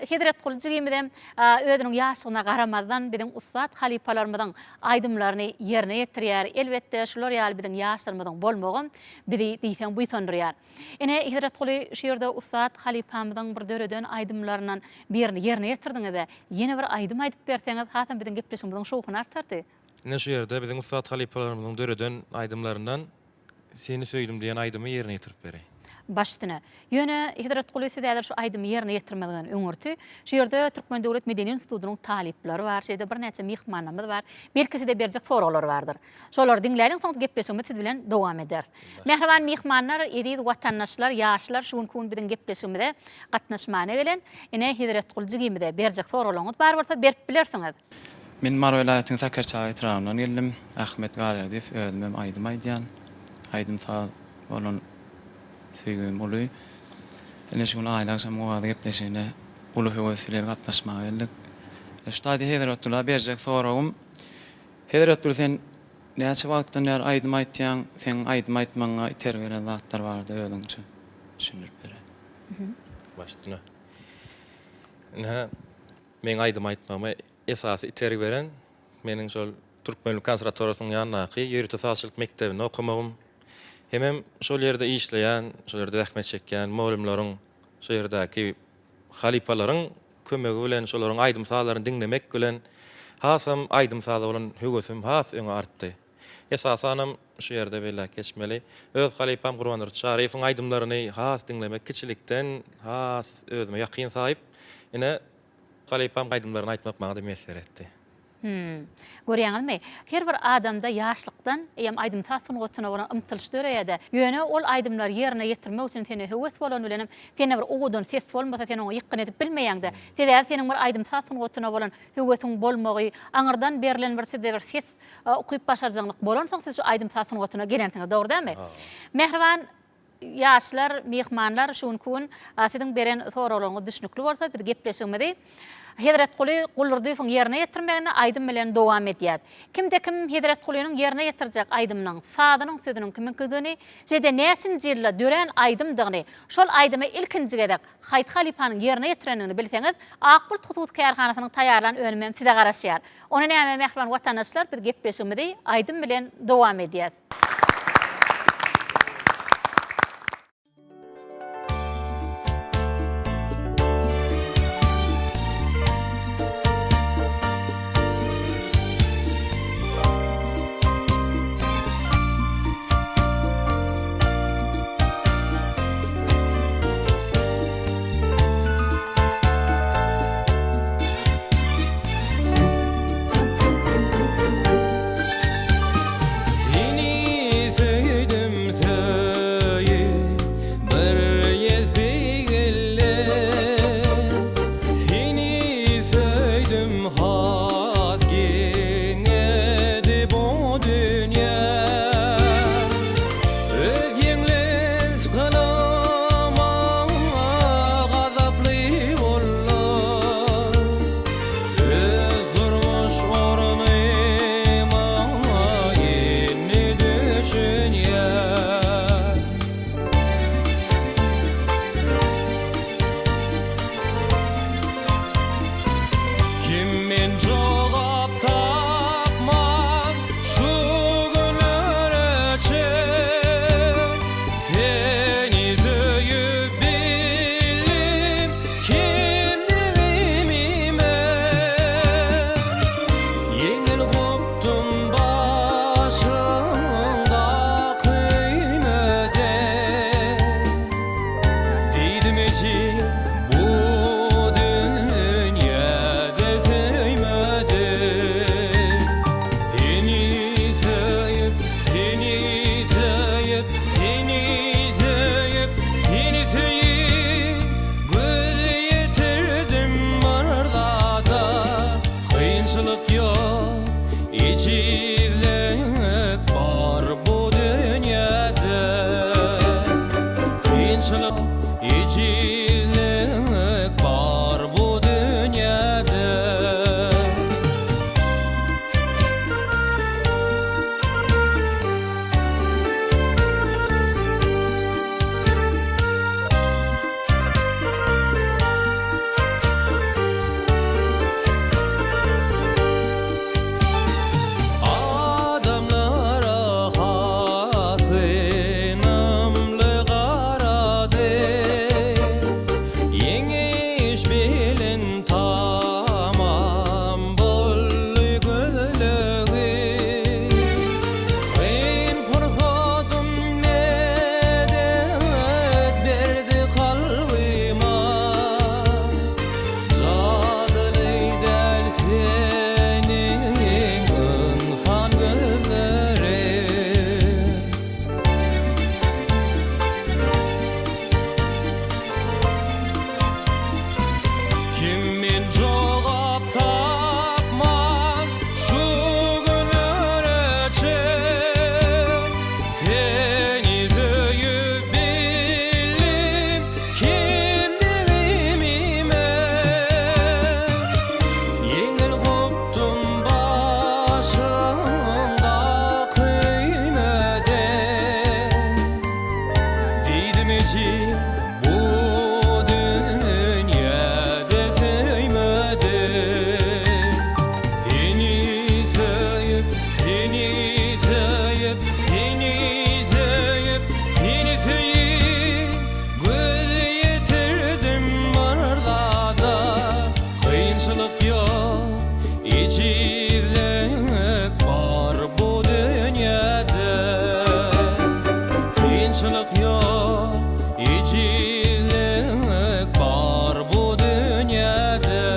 Hedret Guly jigimizem özüniň ýaşygyna garamazdan biziň ustad halipalarymyzyň aydymlaryny ýerine ýetirýär. Elbetde şular ýaly biziň ýaşlarymyzyň bolmagym bizi diýsen buýsandyrýar. Hedret Guly şu ýerde ustad halipamyzyň bir döreden aydymlarynyň birini ýerine ýetirdiňiz. Ýene bir aydym aýdyp berseňiz, hasan biziň gepleşigimiziň şowkuny artardy. Ne şu yerde bizim Ussat halipalarımızın döreden aydımlarından seni söýdüm diýen aýdymy ýerine ýetirip berey. Başdyna. Ýöne Hidret Gulysy däler şu aýdymy ýerine ýetirmeden öňürti. Şu ýerde Türkmen Döwlet Medeni Institutynyň talipleri bar, şeýde bir näçe mehmanlarymyz bar. Belki de berjek soralar bardyr. Şolar dinläýän soň gepleşigimiz siz bilen dowam eder. Mehriban mehmanlar, edip watandaşlar, ýaşlar şuň kun bilen gepleşigimizde gatnaşmana gelen, ene Hidret Gulysygymyzda berjek soralaryňyz bar bolsa berip bilersiňiz. Min Mar welaýatynyň Sakarçaý Trawundan geldim. Ahmet Garaýew özüm aýdym aýdýan. Aýdym sağ bolan söýgüm boly. Ene şuň aýlaksam wada gepleşine ulu höwesler gatnaşmaga geldik. Ştaýdy Hidretler berjek soragym. Hidretler sen näçe wagtdan bäri aýdym aýtýan, sen aýdym aýtmaňa itergelen zatlar bardy özüňçe. Düşünüp bere. Başdyna. Ne men aýdym aýtmama esasy iterig beren meniň şol Türkmenlik konservatoriýasynyň ýanynaky ýürütme sahçylyk mektebinde okumagym. Hemem şol ýerde işleýän, şol ýerde zähmet çekýän mowlimlaryň, şol ýerdäki halipalaryň kömegi bilen şolaryň aýdym sahalaryny dinlemek bilen hasam aýdym sahala bolan höwesim has öňe artdy. Esasanam şu ýerde bela geçmeli. Öz halipam Gurbanur Şarifiň aýdymlaryny has dinlemek kiçilikden has özüme ýakyn sahyp. Ine halipam aýdymlaryny aýtmak maňa da mesler etdi. Görýäňizmi? Her bir adamda ýaşlykdan ýa aýdym sasyny gotuna bolan ymtylyş döreýärde. Ýöne ol aýdymlar ýerine ýetirmek üçin seni höwes bolan bilen seni bir ogudan ses bolmasa seni oňa ýykyn edip bilmeýäňde. Täze seniň bir aýdym sasyny gotuna bolan höwesiň bolmagy, aňyrdan berilen bir ses okyp başarjaglyk bolan soň siz şu aýdym sasyny gotuna gelensiňiz, dogry dämi? Mehriban ýaşlar, mehmanlar şuň kun siziň beren soralaryňyz düşnükli bolsa biz gepleşigimizi Hidret Gulysy ýerine ýetirmegine aýdym bilen dowam edýär. Kimde kim Hidret Gulysyň ýerine ýetirjek aýdymnyň sadynyň sözüniň kimin kyzyny, jede näçin jilla dören aýdymdygyny, şol aýdymy ilkinji gedek Haýt Halipanyň ýerine ýetirenini bilseňiz, Akbul Tutut kärhanasynyň taýýarlan önüme size garaşýar. Onu näme mehriban watandaşlar biz gepleşigimizi aýdym bilen dowam edýär. Kıyınçılık yok, icilik var bu dünyada.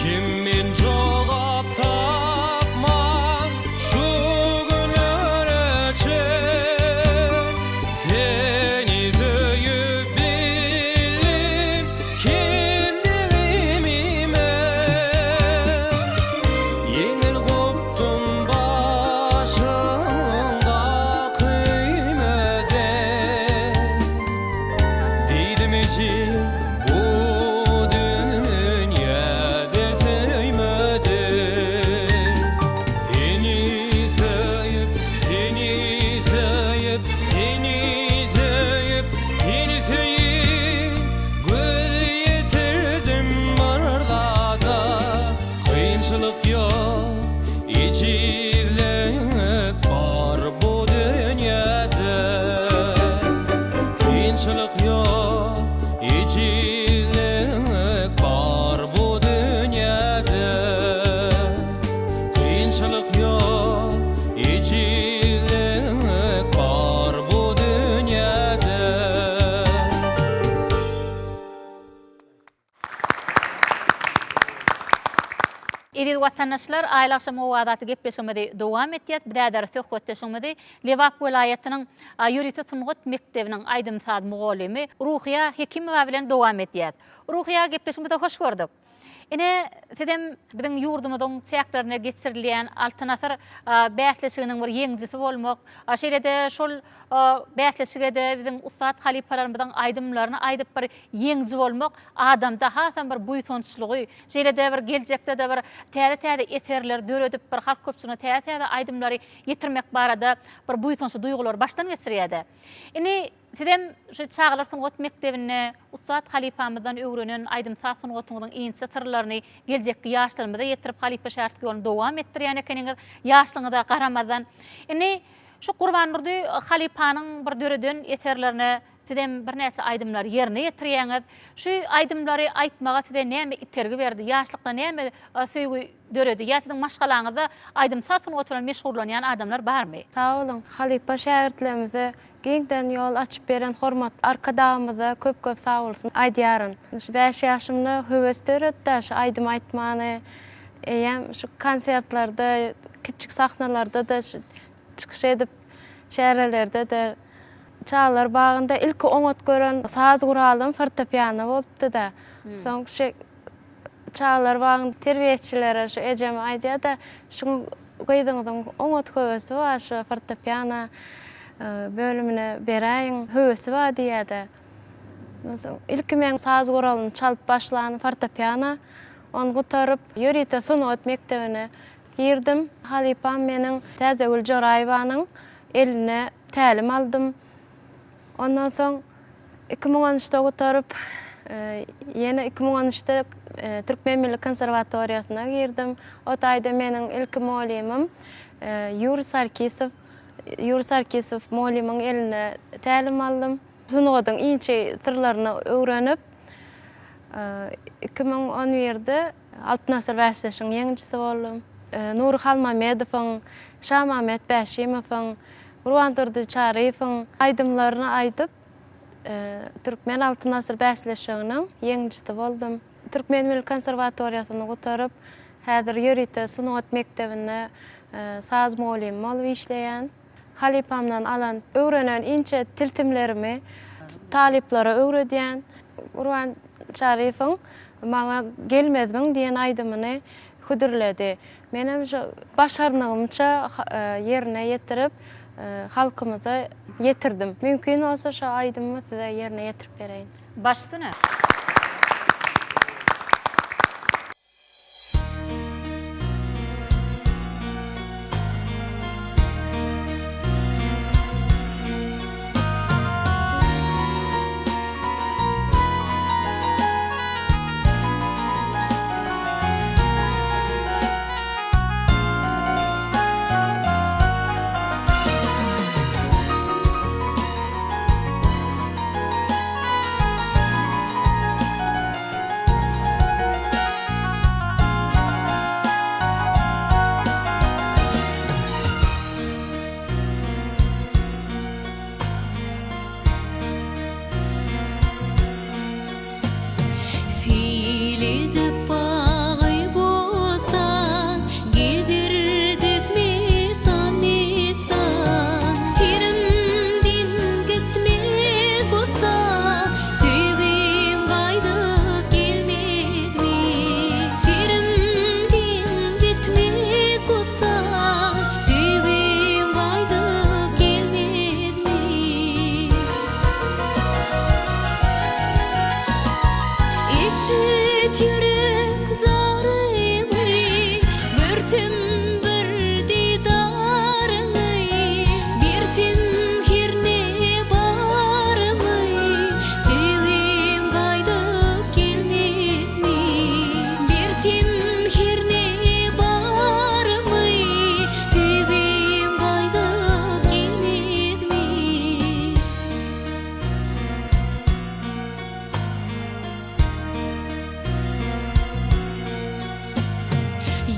Kimmin jogap tapman şu gün örecek. Seni söyüp bildim kendiğime. Yengil koptum başımda kıymede. Deydim için bu dünyada söymedi. Seni söyüp, seni söyüp, seni söyüp, seni söyüp göz yetirdim barlarda. Kıyınçılık yok, icilik var bu dünyada. Kıyınçılık yok, icilik var bu dünyada. Kıyınçılık yok, icilik var bu dünyada. Edi vatandaşlar aylar şamu wadatı gepleşmede devam etýät. Bidäder söhbetleşmede Lewap vilayetiniň Ýürüýte Sungut mektebiniň aýdym saat mugallymy Ruhiýa Hekimowa bilen dowam etýät. Ruhiýa gepleşmede hoş gördük. Ine sedem biziň ýurdumyzyň çäklerine geçirilýän altyn asr bähleşiginiň bir ýeňjisi bolmak, şeýle-de şol bähleşige de biziň ustad halipalarymyzyň aýdymlaryny aýdyp bir ýeňji bolmak adamda hasam bir buýsonçylygy, şeýle-de bir geljekde de bir täze-täze eserler döredip bir halk köpçüne täze-täze aýdymlary ýetirmek barada bir buýsonçy duýgular başdan geçirýärdi. Ine sedem şu çağlar Sungut mektebine ustad halipamyzdan öwrenen aýdym saat Sungutyň iňçe tyrlaryny geljekki ýaşlarymyza ýetirip halipa şartly ýolunda dowam etdirýän ekeniňiz ýaşlygyňyza garamadan. Ine şu Gurban Nurdy halipanyň bir döreden eserlerini sedem bir näçe aýdymlar ýerine ýetirýäňiz. Şu aýdymlary aýtmaga size näme itergi berdi? Ýaşlykda näme söýgü döredi? Ýa-da maşgalaňyzda aýdym saat Sungutyň meşgullanýan adamlar barmy? Sağ olun. Halipa şähertlerimize geňden ýol açyp beren hormatly arkadaşymyza köp sağ bolsun aýdýaryn. 5 ýaşymda höwes döretdi şu aýdym aýtmany. Eýem şu konsertlarda, kiçik sahnalarda da çıkış edip şäherlerde de çağlar bagynda ilki oňat gören saz guralym fortepiano bolupdy da. Soň şu çağlar bagynda terbiýetçilere şu ejem aýdýar da şu goýdyňyň oňat höwesi var şu fortepiano bölümüne beräýin höwesi var diýärdi. İlki men saz guralyny çalyp başlany fortepiano, onu gutaryp Ýürüýte Sungut mektebine girdim. Halipam meniň Täzegül Joraýewanyň eline tälim aldym. Ondan soň 2013-de gutaryp ýene 2013-de Türkmen Milli Konserwatoriýasyna girdim. O taýda meniň ilki muallimim Ýuri Sarkisow muallimyň eline tälim aldym. Sunugyň inçe tyrlaryny öwrenip 2011-de Altyn asr bähleşigiň ýeňjisi boldum. Nur Halmamedowyň, Şahmamet Bäşimowyň, Gurban Nurdy Çarypowyň aýdymlaryny aýdyp Türkmen Altyn asr bähleşiginiň ýeňjisi boldum. Türkmen Milli Konserwatoriýasyny gutaryp häzir Ýürüýte Sungut mektebine saz muallimi bolup işleýän. Halipamdan alan öwrenen inçe tiltimlerimi taliplara öwredýän. Gurban Çarypowyň maňa gelmezmiň diýen aýdymyny hüdürledi. Menem şu başarnygymça ýerine ýetirip halkymyza ýetirdim. Mümkin bolsa şu aýdymy size ýerine ýetirip bereýin. Başsyna. Işıt yürek zarımı, görsem bir didarını, bilsem hirne barımı, sevgim gaydap gelmez mi? Bilsem hirne barımı, sevgim gaydap gelmez mi?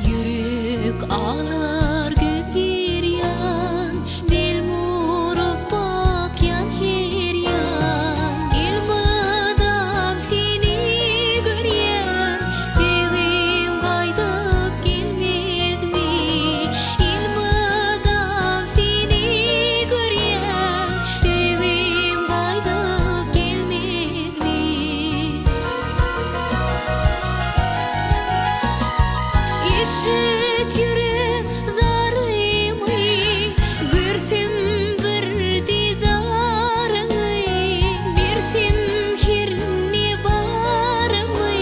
Yürek ağlar gülgiryan, dil murup bakyan her yan. Ilmadan seni göryen, sevgim gaydap gelmez mi? Ilmadan seni göryen, sevgim gaydap gelmez mi? Işıt yürek zarımı, görsem bir didarını, bilsem hirne barımı,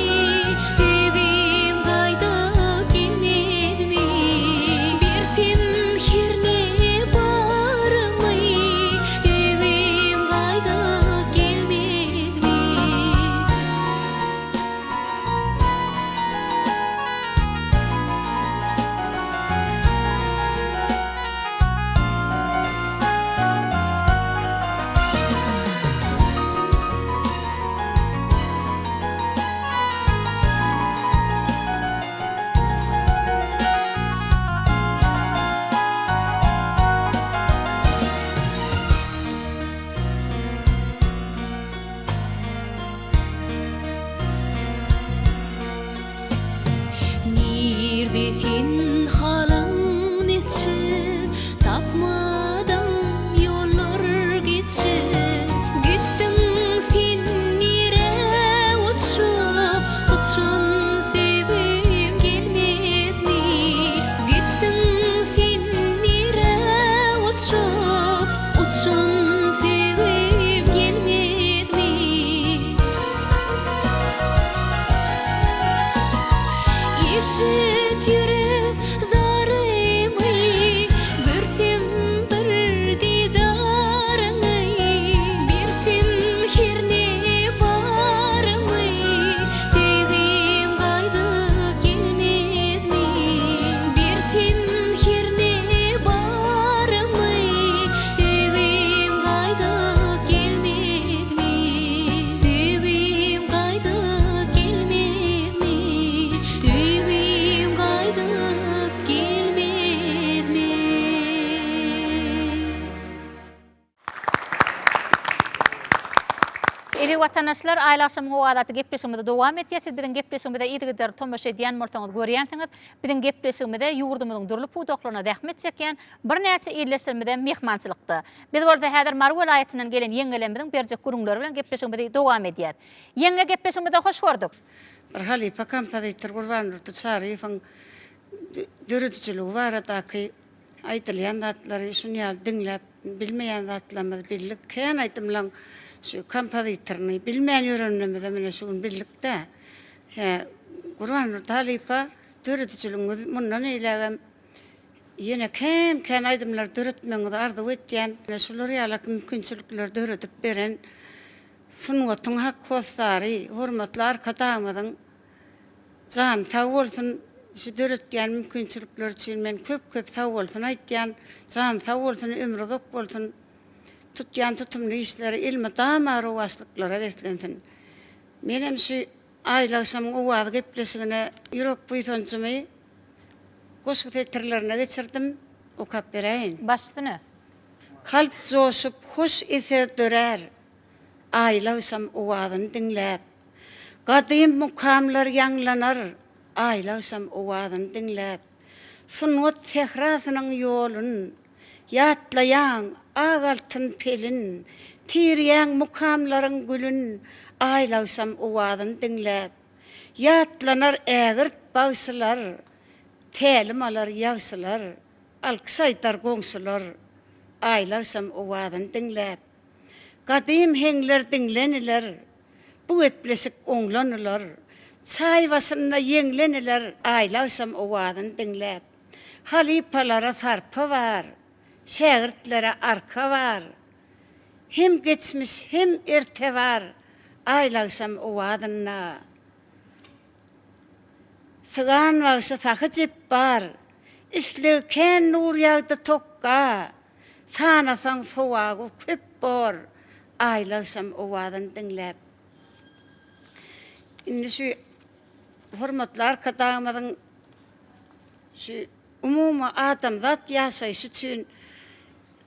sevgim gaydap gelmez mi? Bilsem hirne barımı, sevgim gaydap gelmez mi? Neredesin halan etçi, tapmadım yollar geçi. Gittin sen nere uçup, uçan sevgim gelmez mi? Gittin sen nere uçup, uçan sevgim gelmez mi? Işıt yürek zarımı, görsem bir didarını, bilsem hirne barımı, sevgim gaydap gelmez mi? Bilsem hirne barımı, sevgim gaydap gelmez mi? Sevgim gaydap gelmez mi? Sevgim gaydap gelmez mi? Eli vatandaşlar aylaşım howadatı gepleşmede dowam etýär. Biziň gepleşmede ýygy tomaşa edýän bolsaňyz görýänsiňiz. Biziň gepleşmede ýurdumyzyň durly pudoklaryna rahmet çekýän bir näçe ýerleşmede mehmançylykdy. Biz bolsa häzir Mar welaýatynyň gelen ýeňelembiziň berjek gurunlary bilen gepleşmede dowam edýär. Ýeňe gepleşmede hoş gördük. Bir halipa kampaditor Gurban Nurty Sarifyň dürütçüligi baradaky aýdylýan zatlary şunyal diňläp bilmeýän zatlarymyz bildik. Kän aýtymlaň şu kampaditorny bilmeýän ýörenmede mene şu birlikde. Gurban Nurty halipa dürütçüligi mundan eýlägem ýene kän aýdymlar dürütmeňizi arzuw etýän, şular ýalak mümkinçilikler dürütip beren sunwatyň hak hostary, hormatly arkadaşymyzyň jan sag bolsun, şu dürütýän mümkinçilikler üçin men köp sag bolsun aýtýan, jan sag bolsun, ömrü uzak bolsun, tutýan tutumly işleri ilmi damary waslyklara beslensin. Menem şu aýlaşam owad gepleşigine ýürek buýsançymy goşuk tetirlerine geçirdim, okap bereýin. Başsyny. Kalp joşup hoş eser dörer, aýlaşam owadyny diňläp. Gadym mukamlar ýanglanar, aýlaşam owadyny diňläp. Sunwat sehrasynyň ýolun, ýatlaýan agaltyn pelin, tirýän mukamlaryň gülün, aýlaşam owadyny diňläp. Ýatlanar ägirt bagsylar, tälim alar ýagsylar, alkysaýtar goňsular, aýlaşam owadyny diňläp. Gadym heňler diňleniler, bu eplesik oňlanylar, çay başında yengleneler aylarsam owadan dinläp. Halipalara sarpa var, şägirtlere arka var. Hem geçmiş hem erte var, aylarsam owadanna. Sıgan varsa sakı cep var, isliken nur yağdı tokka. Sanasan sowagu köp bor, aylarsam owadan dinläp. Indi şu hormatly arkadaşlarymyň şu umumy adam zat ýaşaýyş üçin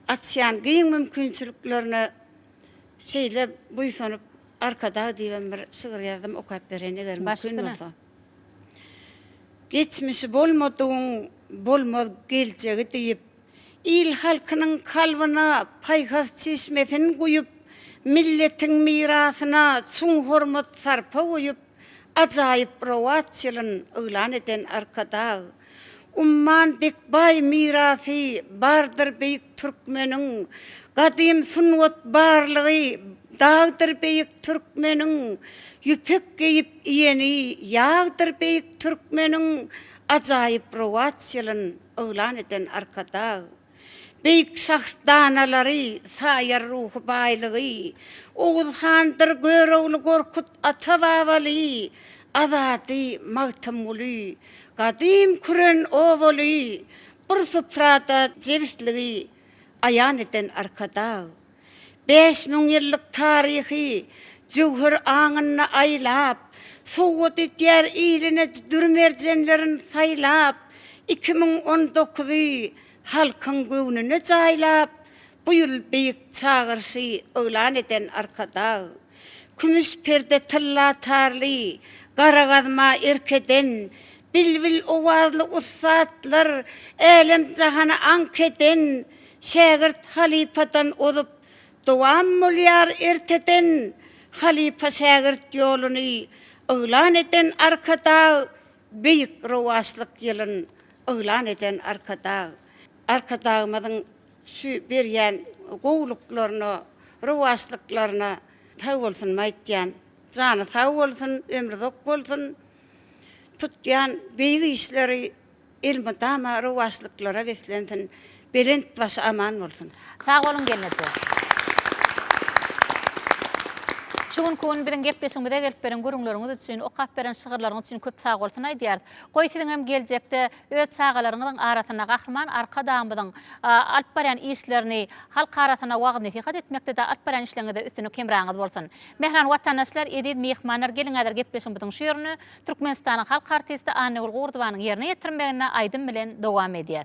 açýan giň mümkinçiliklerini şeýle buýsanyp arkada diýen bir şygyr ýazdım okap beren eger mümkin bolsa. Geçmişi bolmadyň bolmaz geljegi diýip il halkynyň kalbyna paýhas çeşmesini goýup milletiň mirasyna çuň hormat sarpa goýup ajaýyp rawatçylyn öýlan eden arkada umman dekbay mirasy bardyr beýik türkmeniň gadym sunwat barlygy dağdır beýik türkmeniň ýüpek giyip ýeni ýagdyr beýik türkmeniň ajaýyp rawatçylyn öýlan eden arkada beýik şahsdanalary saýar ruhy baýlygy Oğuzhandyr görewli Gorkut Atababaly azady magtamly gadym küren owaly bir süprada jewisligi aýan eden arkada 5000 ýyllyk taryhy jowhar aňyna aýlap sowat etýär iline dürmerjenlerin saýlap 2019 halkyň göwnüne jaýlap bu ýyl beýik çağırsy öýlan eden arkada kümüş perde tylla tarly garagazma erkeden bilbil owazly ussatlar elem jahana ankeden şägirt halipatan olup dowam bolýar erteden halipa şägirt ýoluny öýlan eden arkada beýik rawaslyk ýylyn öýlan eden arkadagymyň şu berýän gowluklaryna rawaslyklaryna taw bolsun maýtýan jany taw bolsun ömri dok bolsun tutýan beýik işleri elmydama rawasliklara weslensin belent baş aman bolsun. Sağ olun gelmesi. Şugun kun bilen gepleşigimizde gelip beren görüňleriňiz üçin, okap beren şygyrlaryňyz üçin köp sag bolsun aýdýar. Goý siziň hem geljekde öz çağalaryňyň arasyna gahryman arka dağımyň alp beren işlerini halk arasyna wagtny fihat etmekde de alp beren işlerinde üstüne kemraňyz bolsun. Mehran watandaşlar, edip mehmanlar geliňizler gepleşigimiziň şu ýerine Türkmenistanyň halk artisti Anegul Gurdubanyň ýerine ýetirmegine aýdym bilen dowam edýär.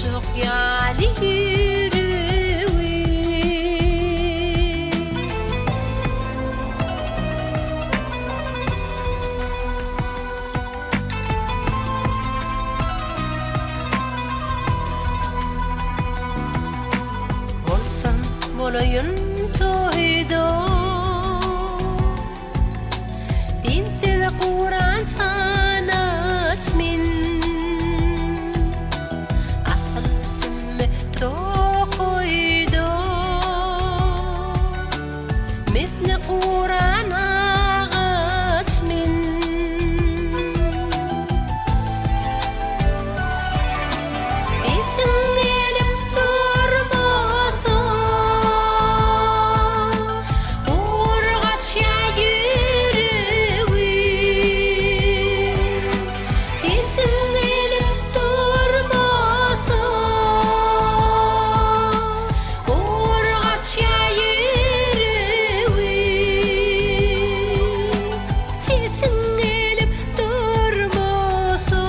Çok yali yürü olayın toydo Dinsiz Kur'an sana açmin Ahsın toydo Misli Kur'an açmin Disin gelip durmasa Urgaç ya yüreği Disin gelip durmasa Urgaç ya yüreği Disin gelip durmasa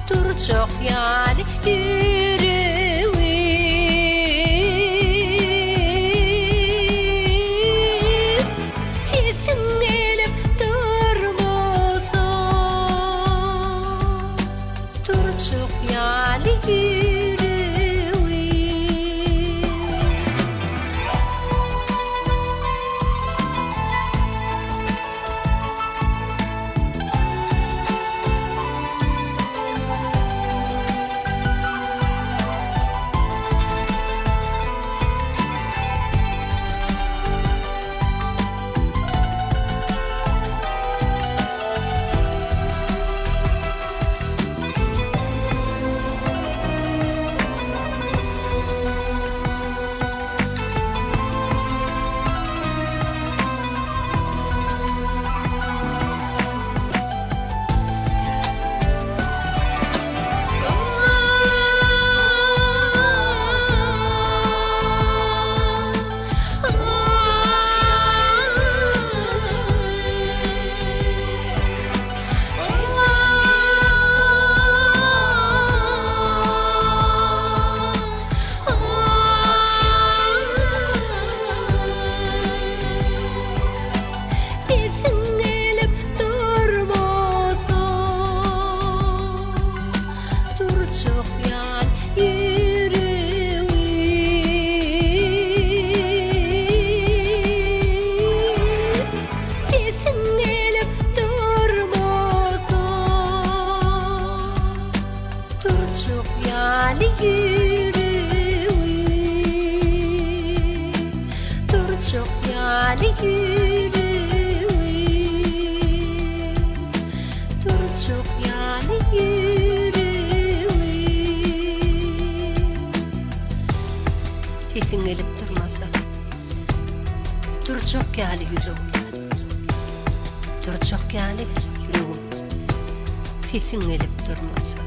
Dur çok yali yüreğim Sesin gelip durmasa Dur çok yali yüreğim Disin gelip durmasa Dur çok yal yüreğim Sesin gelip durmasa Dur çok yal yüreğim Dur çok yal yüreğim Dur çok yal yüreğim Sesin gelip durmasa Dur çok yal yüreğim Dur çok yal yüreğim Sesin gelip durmasa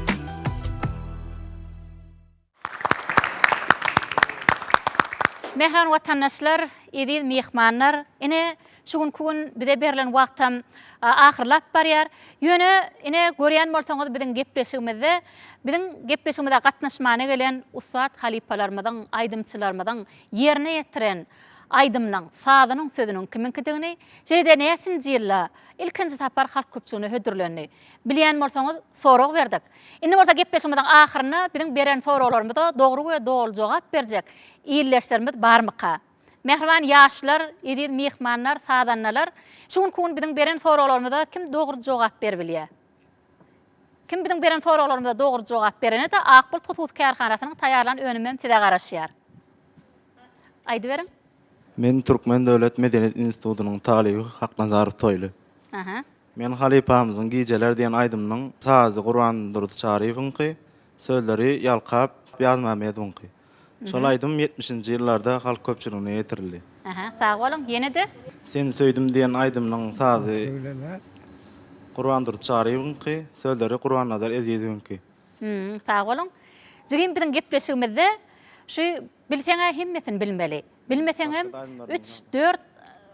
Mehran vatandaşlar, eviz mihmanlar, ine şugun kugun bide berilen wagtam ahırlap barýar. Ýöne ine görýän bolsaňyz biziň gepleşigimizde, biziň gepleşigimizde gatnaşmana gelen ustad halipalarymyzyň, aýdymçylarymyzyň ýerine ýetiren aýdymlaň, sadynyň sözüniň kiminkidigini, jeýde näçinji ýylla ilkinji tapar halk köpçüligine hödürlenni. Bilýän bolsaňyz sorag berdik. Indi bolsa gepleşigimizden ahyryna biziň beren soraglarymyza dogry we dogry jogap berjek ýylleşlerimiz barmyka? Mehriban ýaşlar, ediz mihmanlar, sadannalar, şuň kun biziň beren soraglarymyza kim dogry jogap berbilýär? Kim biziň beren soraglarymyza dogry jogap berene de Akbul Husus Kärhanasynyň taýýarlan önümen size garaşýar. Aýdy berin. Men Türkmen Döwlet Medeniýet Institutunyň talibi Haknazar Toýly. Aha. Men halipamyzyň gijeler diýen aýdymyň sazy Qur'an durdy çaryfynky, sözleri ýalkap ýazmamyňky. Şol aýdym 70-nji ýyllarda halk köpçüligine ýetirildi. Aha, sag bolun, ýene-de. Sen söýdüm diýen aýdymyň sazy Qur'an durdy çaryfynky, sözleri Qur'an nazar ezýedinki. Sag bolun. Jigin biziň gepleşigimizde şu bilseňe himmetin bilmeli. Bilmeseňem 3-4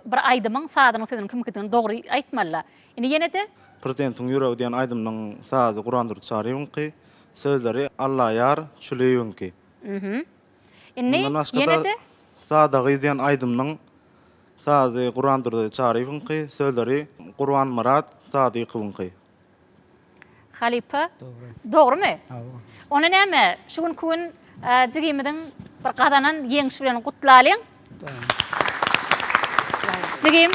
bir aýdymyň sadynyň sözüniň kimkidigini dogry aýtmalla. Indi ýene-de Prezidentiň ýüregi diýen aýdymyň sazy Qur'an durdy çaryfynky, sözleri Allah ýar çülüýünki. Inni ýene-de Sadagy diýen aýdymyň sazy Qur'an durdy çaryfynky, sözleri Qur'an Murat Sadyqowynky. Halipa. Dogrymy? Ona näme? Şugun kun jigimiň bir qadanan yeňiş bilen gutlalyň. Jigim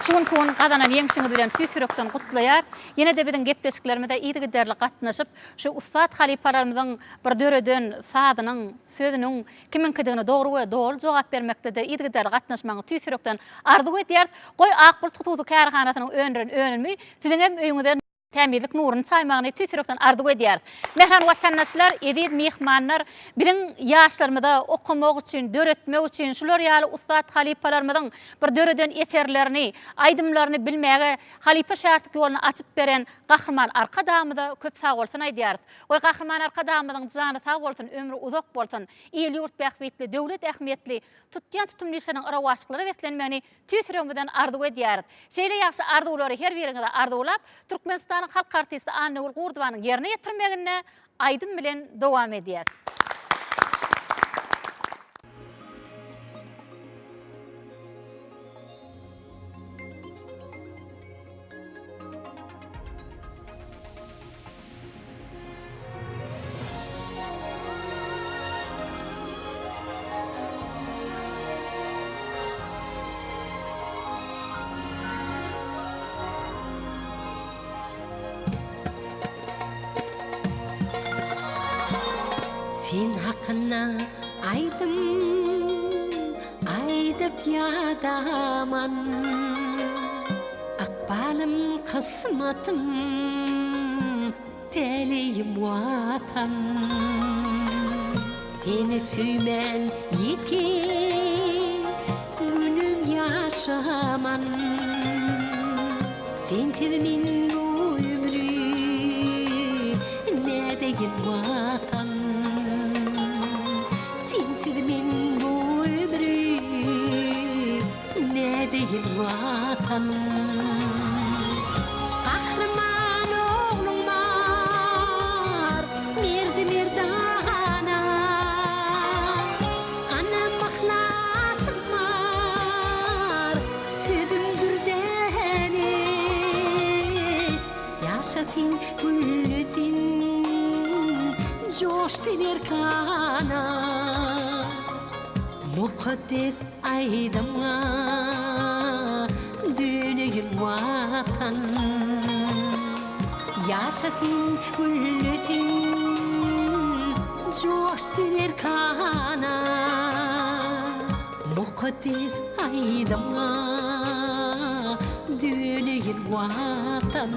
şuň kun qadanan yeňişiňiz bilen tüýsürekden gutlaýar. Ýene de biziň gepleşiklerimizde ýygy derli gatnaşyp, şu ustad halipalarymyzyň bir döreden sadynyň sözüniň kiminkidigine dogry we dogry jogap bermekde de ýygy derli gatnaşmagy tüýsürekden ardy edýär. Goý akbul tutuzy kärhanasynyň önünmi, siziň hem öýüňizde temizlik nuruny çaymagyny tüýsürekden ardy edýär. Mehran watandaşlar, edip mehmanlar, biziň ýaşlarymyzda okumak üçin, döretmek üçin, şular ýaly ustad halipalarymyzyň bir döreden eterlerini, aýdymlaryny bilmäge, halipa şähertlik ýoluny açyp beren gahrman arka damyda köp sag bolsun aýdýar. Goý gahrman arka damydyň jany sag bolsun, ömrü uzak bolsun, el ýurt bähmetli, döwlet ähmiýetli, tutýan tutumlyşynyň arawaçlyklary wetlenmegini tüýsürekden ardy edýär. Şeýle ýaşy ardylary her biriňizde ardylap, Türkmenistan halk artisti Annegul Gurdubanyň ýerine ýetirmegine aýdym bilen dowam edýär. Sen hakkına aydım, aydıp yadaman. Akbalım kısmatım, teliyim vatan. Seni süymen yeki, günüm yaşaman. Sen min bu ömrü, ne deyin vatan. Min bu ömrü ne değil vatan. Kahraman oğlum var, mirdi mirdana. Anam mahlasım var, südüm dürdeni. Yaşasın güllüdin, coşsun erkana. Mukaddes aydamga dönügün vatan. Yaşasın güllütin, coşsun erkana. Mukaddes aydamga dönügün vatan.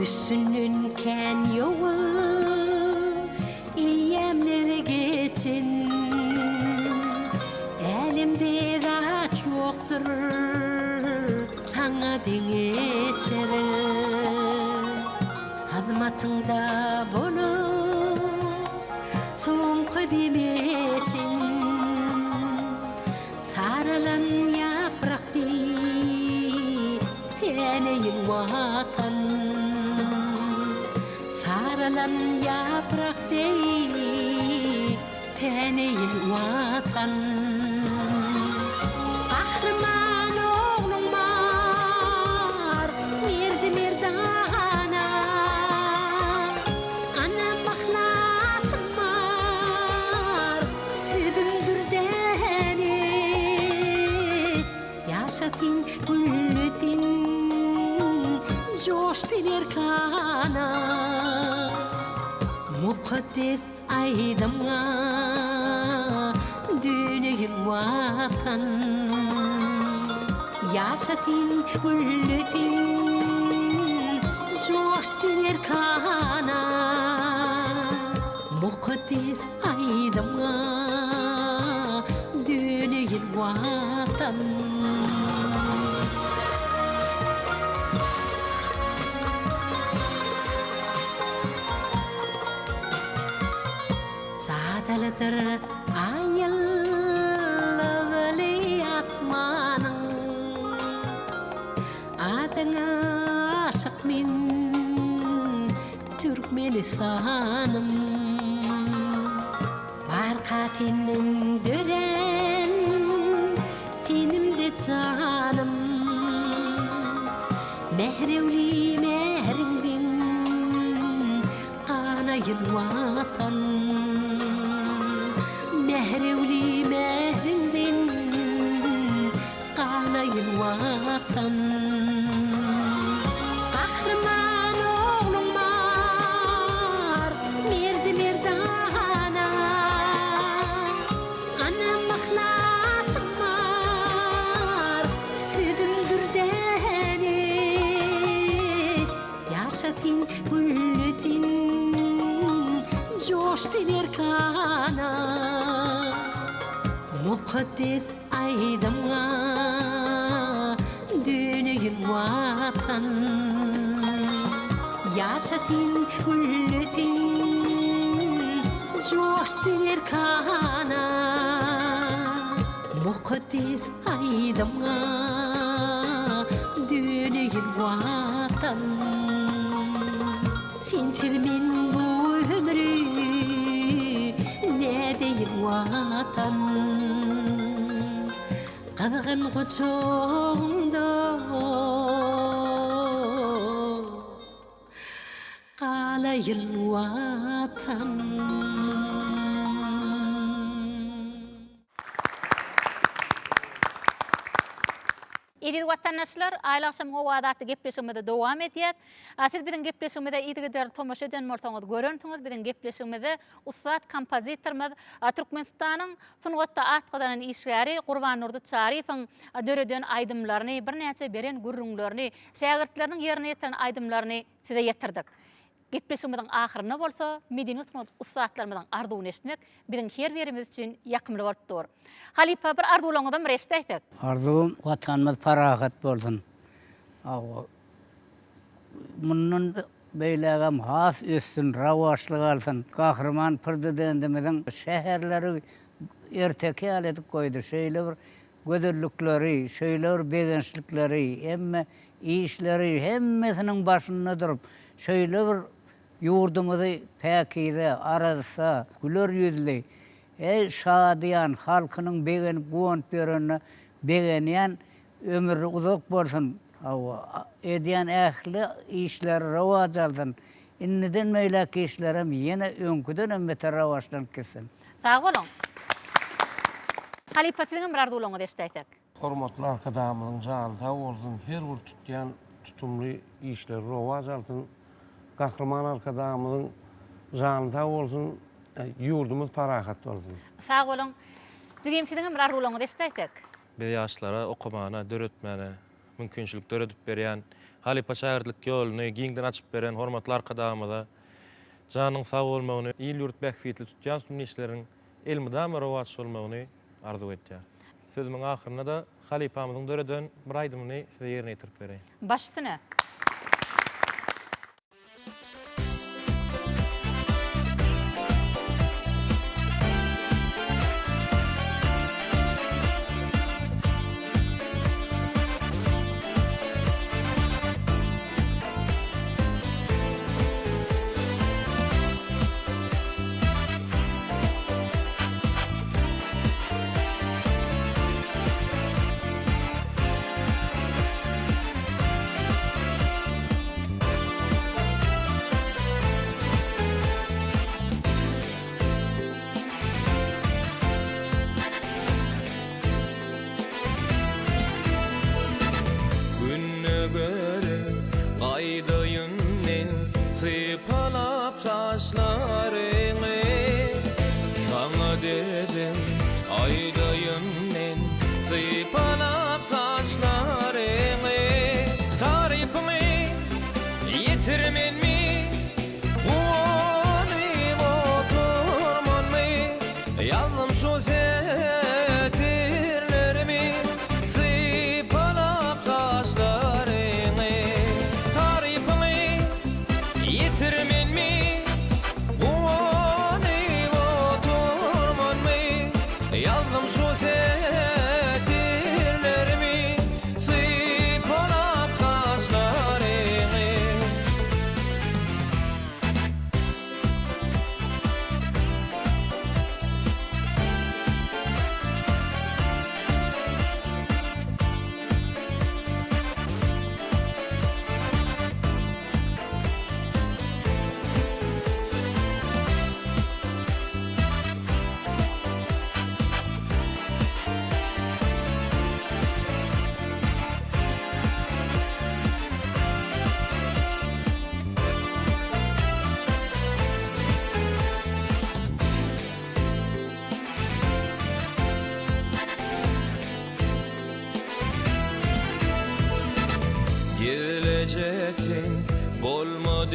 Üstünün ken yolu iyemlere geçin. Elimde rahat yoktur, sana deŋeçerim. Hazmatında bolup soňky demeçin. Saralan yaprakdy teneyin vatan. Saralan yaprakdy teneyin vatan. Kahraman oğlum var, mirdi mirdana. Anam mahlasım var, südüm dürdeni. Yaşasın güllüdin, coşsun erkana. Mukaddes aydamga dönügün vatan. Yaşasın güllüdin, coşsun erkana. Mukaddes aydamga dönügün vatan. Sadalıdır ayıllı asmanın. Adına aşık min Türkmenistanım. katinin dören tenimde canım mehrevli mehrindin kanayın vatan mehrevli mehrindin kanayın vatan kahraman oğlum var merdi merdana ana mahlasım var südüm dürdeni yaşatın güllüdin coştun erkana mukaddes aydımga dönüyün vatan yaşatın güllüdin coştun erkana mukaddes aydımga dönüyün vatan sentilmin bu ömrü ne değil vatan qadğan quchumda qalayın vatan Edi vatandaşlar, ayla akşamga wadatı gepleşmede dowam etýär. Siz biziň gepleşmede ýetigider tomaşa eden mortaňyz görüntüňiz. Biziň gepleşmede ustad kompozitorymyz Türkmenistanyň Sungatda atgadan işgäri Gurban Nurdy Çarifoň döreden aýdymlaryny, bir näçe beren gurrunlaryny, şägirtleriniň ýerine ýeten aýdymlaryny size ýetirdik. Gepleşmeden ahyryna bolsa, Medine Sungat ustadlarymyzyň arduwyny eşitmek biziň her birimiz üçin ýakymly bolup dur. Halipa bir arduwlaňyzdan bir eşitdik. Arzuum vatanymyz parahat bolsun. Munun beýlegem has üstün rawaşlyk alsyn. Gahrman prezidentimiziň şäherleri erteki hal edip koydu. Şeýle bir gözellikleri, şeýle bir begençlikleri, hemme işleri hemmesiniň başynda durup, şeýle bir yurdumuzy päkide, arasa, güler yüzli, şadiyan halkynyň begenip güwent bereni begenýän ömürli uzak bolsun. Edýän ähli işler rowaj alsyn. Inniden meýleki işlerem ýene öňküden beter rawaşlanyp ketsin. Sag bolun. Halipa siziň bir arduwlaňyzy eşitdik. Hormatly arkadaşlarymyň jany sag bolsun, her bir tutýan tutumly işler rowaj alsyn. Gahrman arkadaşlarymyň jany sag bolsun, ýurdumyz parahat bolsun. Sag bolun. Jigim siziň bir arduwlaňyzy eşitdik. Biz ýaşlara okumana, döretmene, mümkinçilikler edip berýän, Halipa şäherlik ýoluny giňden açyp beren hormatly arkadaşlarymyza janyň sag bolmagyny, il ýurt bähfitli tutýan işleriň elmidam rowaj bolmagyny arzu etýär. Sözümiň ahyryna da Halipamyzyň döreden bir aýdymyny size ýerine ýetirip bereýin. Başsyna. Sıpalap saçlarını sana dedim aydayım men sıpalap saçlarını tarifimi yitirmen mi uanım oturman mı yalnım şu zetirlerimi sıpalap saçlarını tarifimi yitirmen mi uanım oturman mı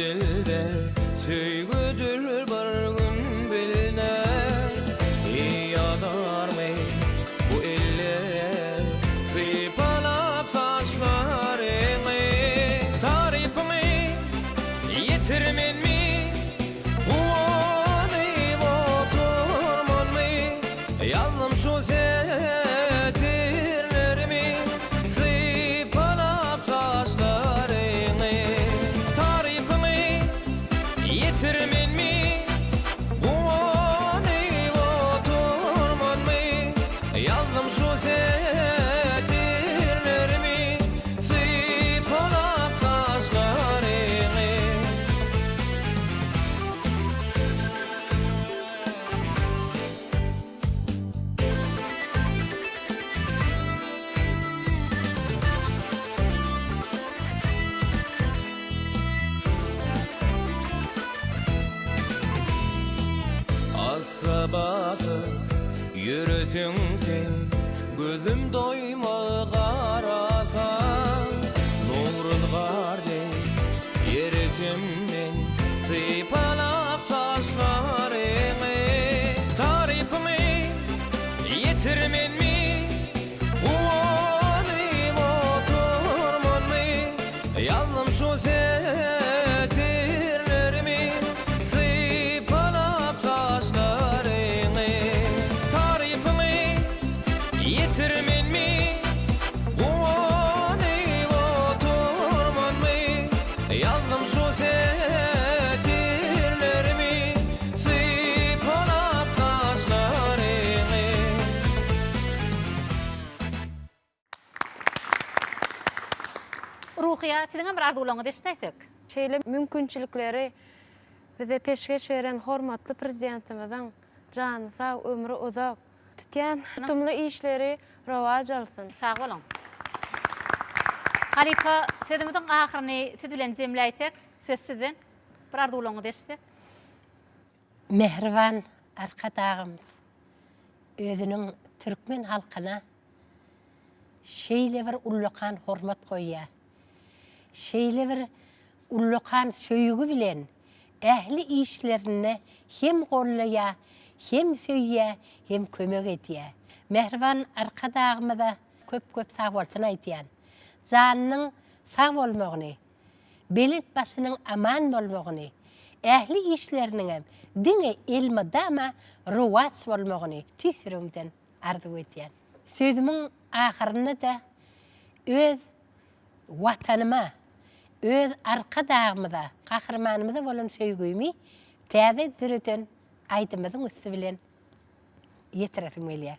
dilde söýgüdür bir gün bilner. Ýadarmy bu eller sypalap saçlaryny, tarifymy yitirmenmi uwanyp oturmanmy, ýalnym şu setirlerimi sypalap saçlaryny, tarifymy yitirmenmi uwanyp oturmanmy, ýalnym şu setirlerimi sypalap saçlaryny. Asabası yürüsün sen, gözüm doyma karasan, nurul garde yerisim men sypalap saçlaryny, tarifymy yitirmenmi uwanyp oturmanmy, ýalnym şu setirlerimi sypalap saçlaryny, tarifymy yitirmenmi uwanyp oturmanmy, ýalnym şu setirlerimi sypalap saçlaryny. Ruhiya, siziň bir arzuwlaryňyzy eşitdik. Şeýle mümkinçilikleri bize peşkeş beren hormatly prezidentimiziň jany sag, ömrü uzak tutýan tumly işleri rowaj alsyn. Sag bolun. Halipa, sözümizin ahyryny siz bilen jemleýsek, söz sizin. Bir arzuwlaryňyzy eşitdik. Mehriban arkadağımız özünün Türkmen halkına şeýle bir ullukan hormat koýýar. Şeýle bir ullukan söýgü bilen ähli işlerine hem gollaýar, hem söýýär, hem kömek etýär. Mehriban arkadağımyza köp sag bolsun aýtýan. Janynyň sag bolmagyny, belet başynyň aman bolmagyny, ähli işleriniň hem diňe elmadama rowaj bolmagyny tüsürümden arzu etýän. Sözümiň ahyryny da öz watanyma, öz arkadağımyza, gahrmanymyza bolan söýgümi täze düreten aýdymyzyň üstü bilen ýetiresim gelýär.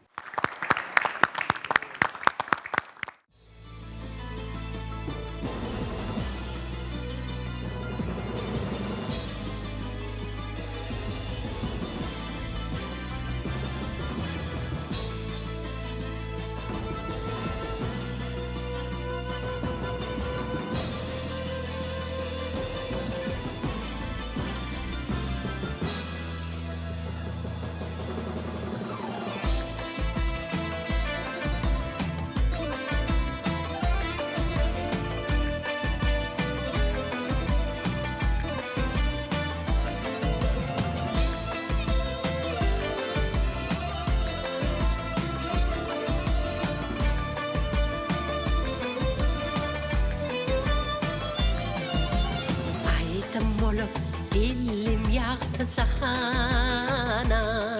Elim yaktı cahana,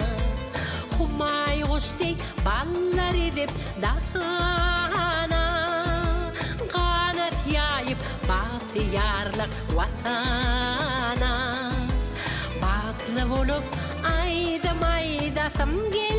humay goşti ballar edip dahana, kanat yayıp batıyarlar vatana, batlı olup aydım aydasım gelli.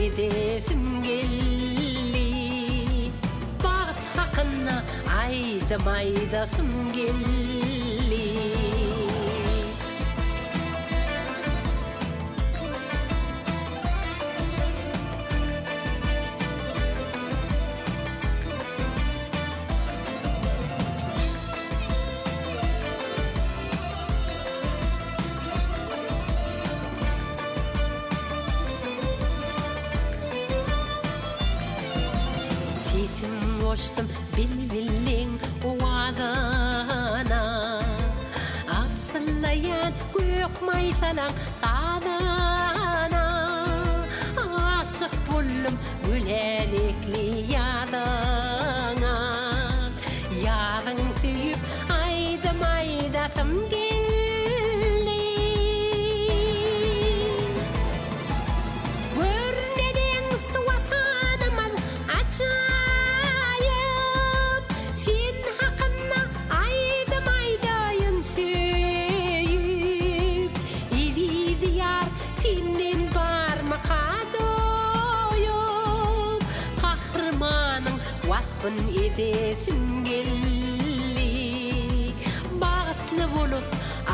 Edesim gelli, bağıt hakkına aydım aydasım gelli. coştum bilbilin ovadana Asıllayan gök maysalan tadana Asık buldum gülelikli yadana Yadın süyüp aydım aydasım gelli Görneden vatanımın açayım Sen hakkında aydım aydayım süyüp İzi diyar senden var mı kadoyum Kahramanın vasfın edesim gelli Bağıtlı bulup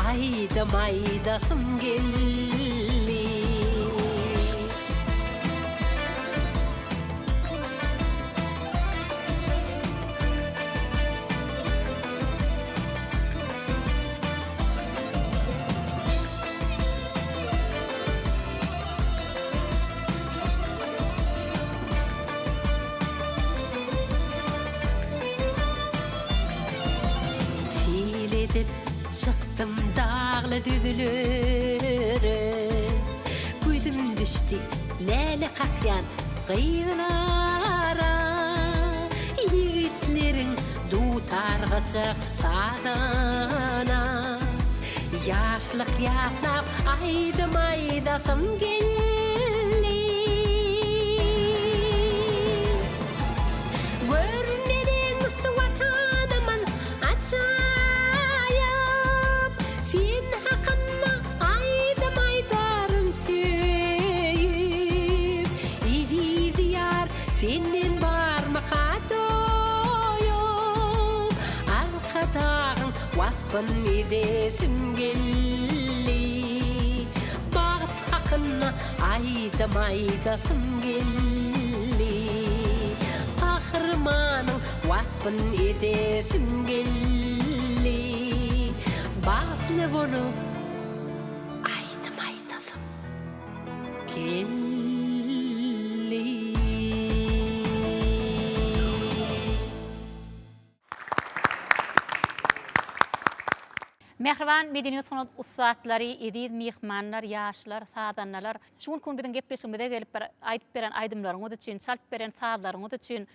aydım aydasım gelli Fil edip çıktım dağlı düzülürü Gözüm düştü lele kakyan kıyılara Yiğitlerin dutargıcı sadana Yaşlık yaklap aydım aydasım gelli Görneden vatanımın açayım Sen hakkında aydım aydarım süyüp İzi diyar senin var mı kadoyum Arkadağın vasfın edesim gelli Bağıt hakkında aydım aydasım gelli Kahramanın vasfın edesim gelli Bağıtlı bulup aydım aydasım gelli Mehriban medeniyet sanat ustatlary, edib mehmanlar, yaşlar, sadanlar. Şuň gün biziň gepleşigimize gelip aýdyp beren aýdymlaryňyz üçin, çalyp beren saatlaryňyz üçin,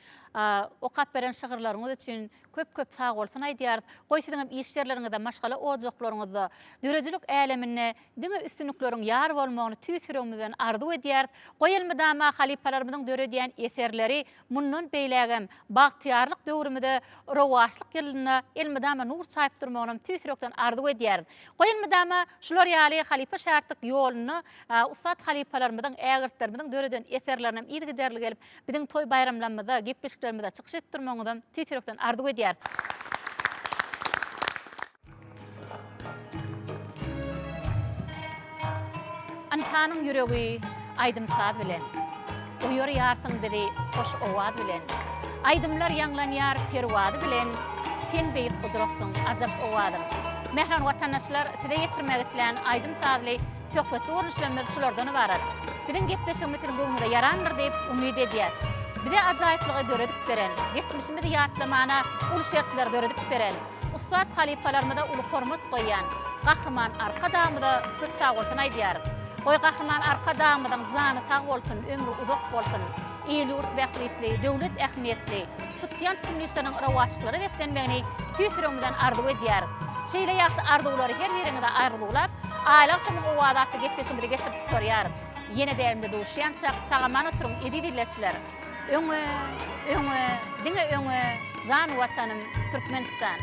okap beren şygyrlaryňyz üçin köp sag bolsun aýdýar. Goý siziň işlerleriňizde, maşgala ojaqlaryňyzda, dörejilik älemine, diňe üstünlikleriň ýar bolmagyny tüýsüregimizden arzu edýär. Goý elmedama halipalarymyzyň döredýän eserleri mundan beýlägem bagtyarlyk döwrümde rowaşlyk ýylyna elmedama nur çaýyp durmagyny tüýsüregden arzu edýär. Goý elmedama şular ýaly halipa şartlyk ýoluny ustad halipalarymyzyň ägirtlerimizden döredýän eserlerinem ýygy derli gelip biziň toý bayramlarymyzda gepleşiklerimizde çykyş etip durmagyny tüýsüregden arzu edýär. Antanyň ýüregi aýdymsa bilen, oýar ýarsyň bizi hoş owad bilen. Aýdymlar ýanglanýar perwady bilen, sen beýik gudratsyň ajap owadym. Mehran watandaşlar, size ýetirmek edilen aýdym sazly söhbet urunuşlarymyz şulardan ibarat. Biziň gepleşigimizden goňda ýarandyr diýip umyt edýär. Bize ajaýyplygy döredip beren, geçmişimizi ýatlamana ul şertler döredip beren, ustad halipalarymyza ulu hormat goýan, gahryman arka damyda köp sag bolsun aýdýar. Goý gahryman arka damydan jany sag bolsun, ömrü uzak bolsun, ýyly urt bäxtli, döwlet ähmiýetli, tutýan tutumlyşlaryň rawaşlyklary weplenmegini tüýsüregimizden arzu edýär. Şeýle ýaşy arzulary her ýerinde arzulap, aýlaksyň owadatly gepleşigimizi geçip turýar. Ýene därimde duşýançak tagaman oturuň edildiler. Öňe, diňe öňe, zan watanım Türkmenistan.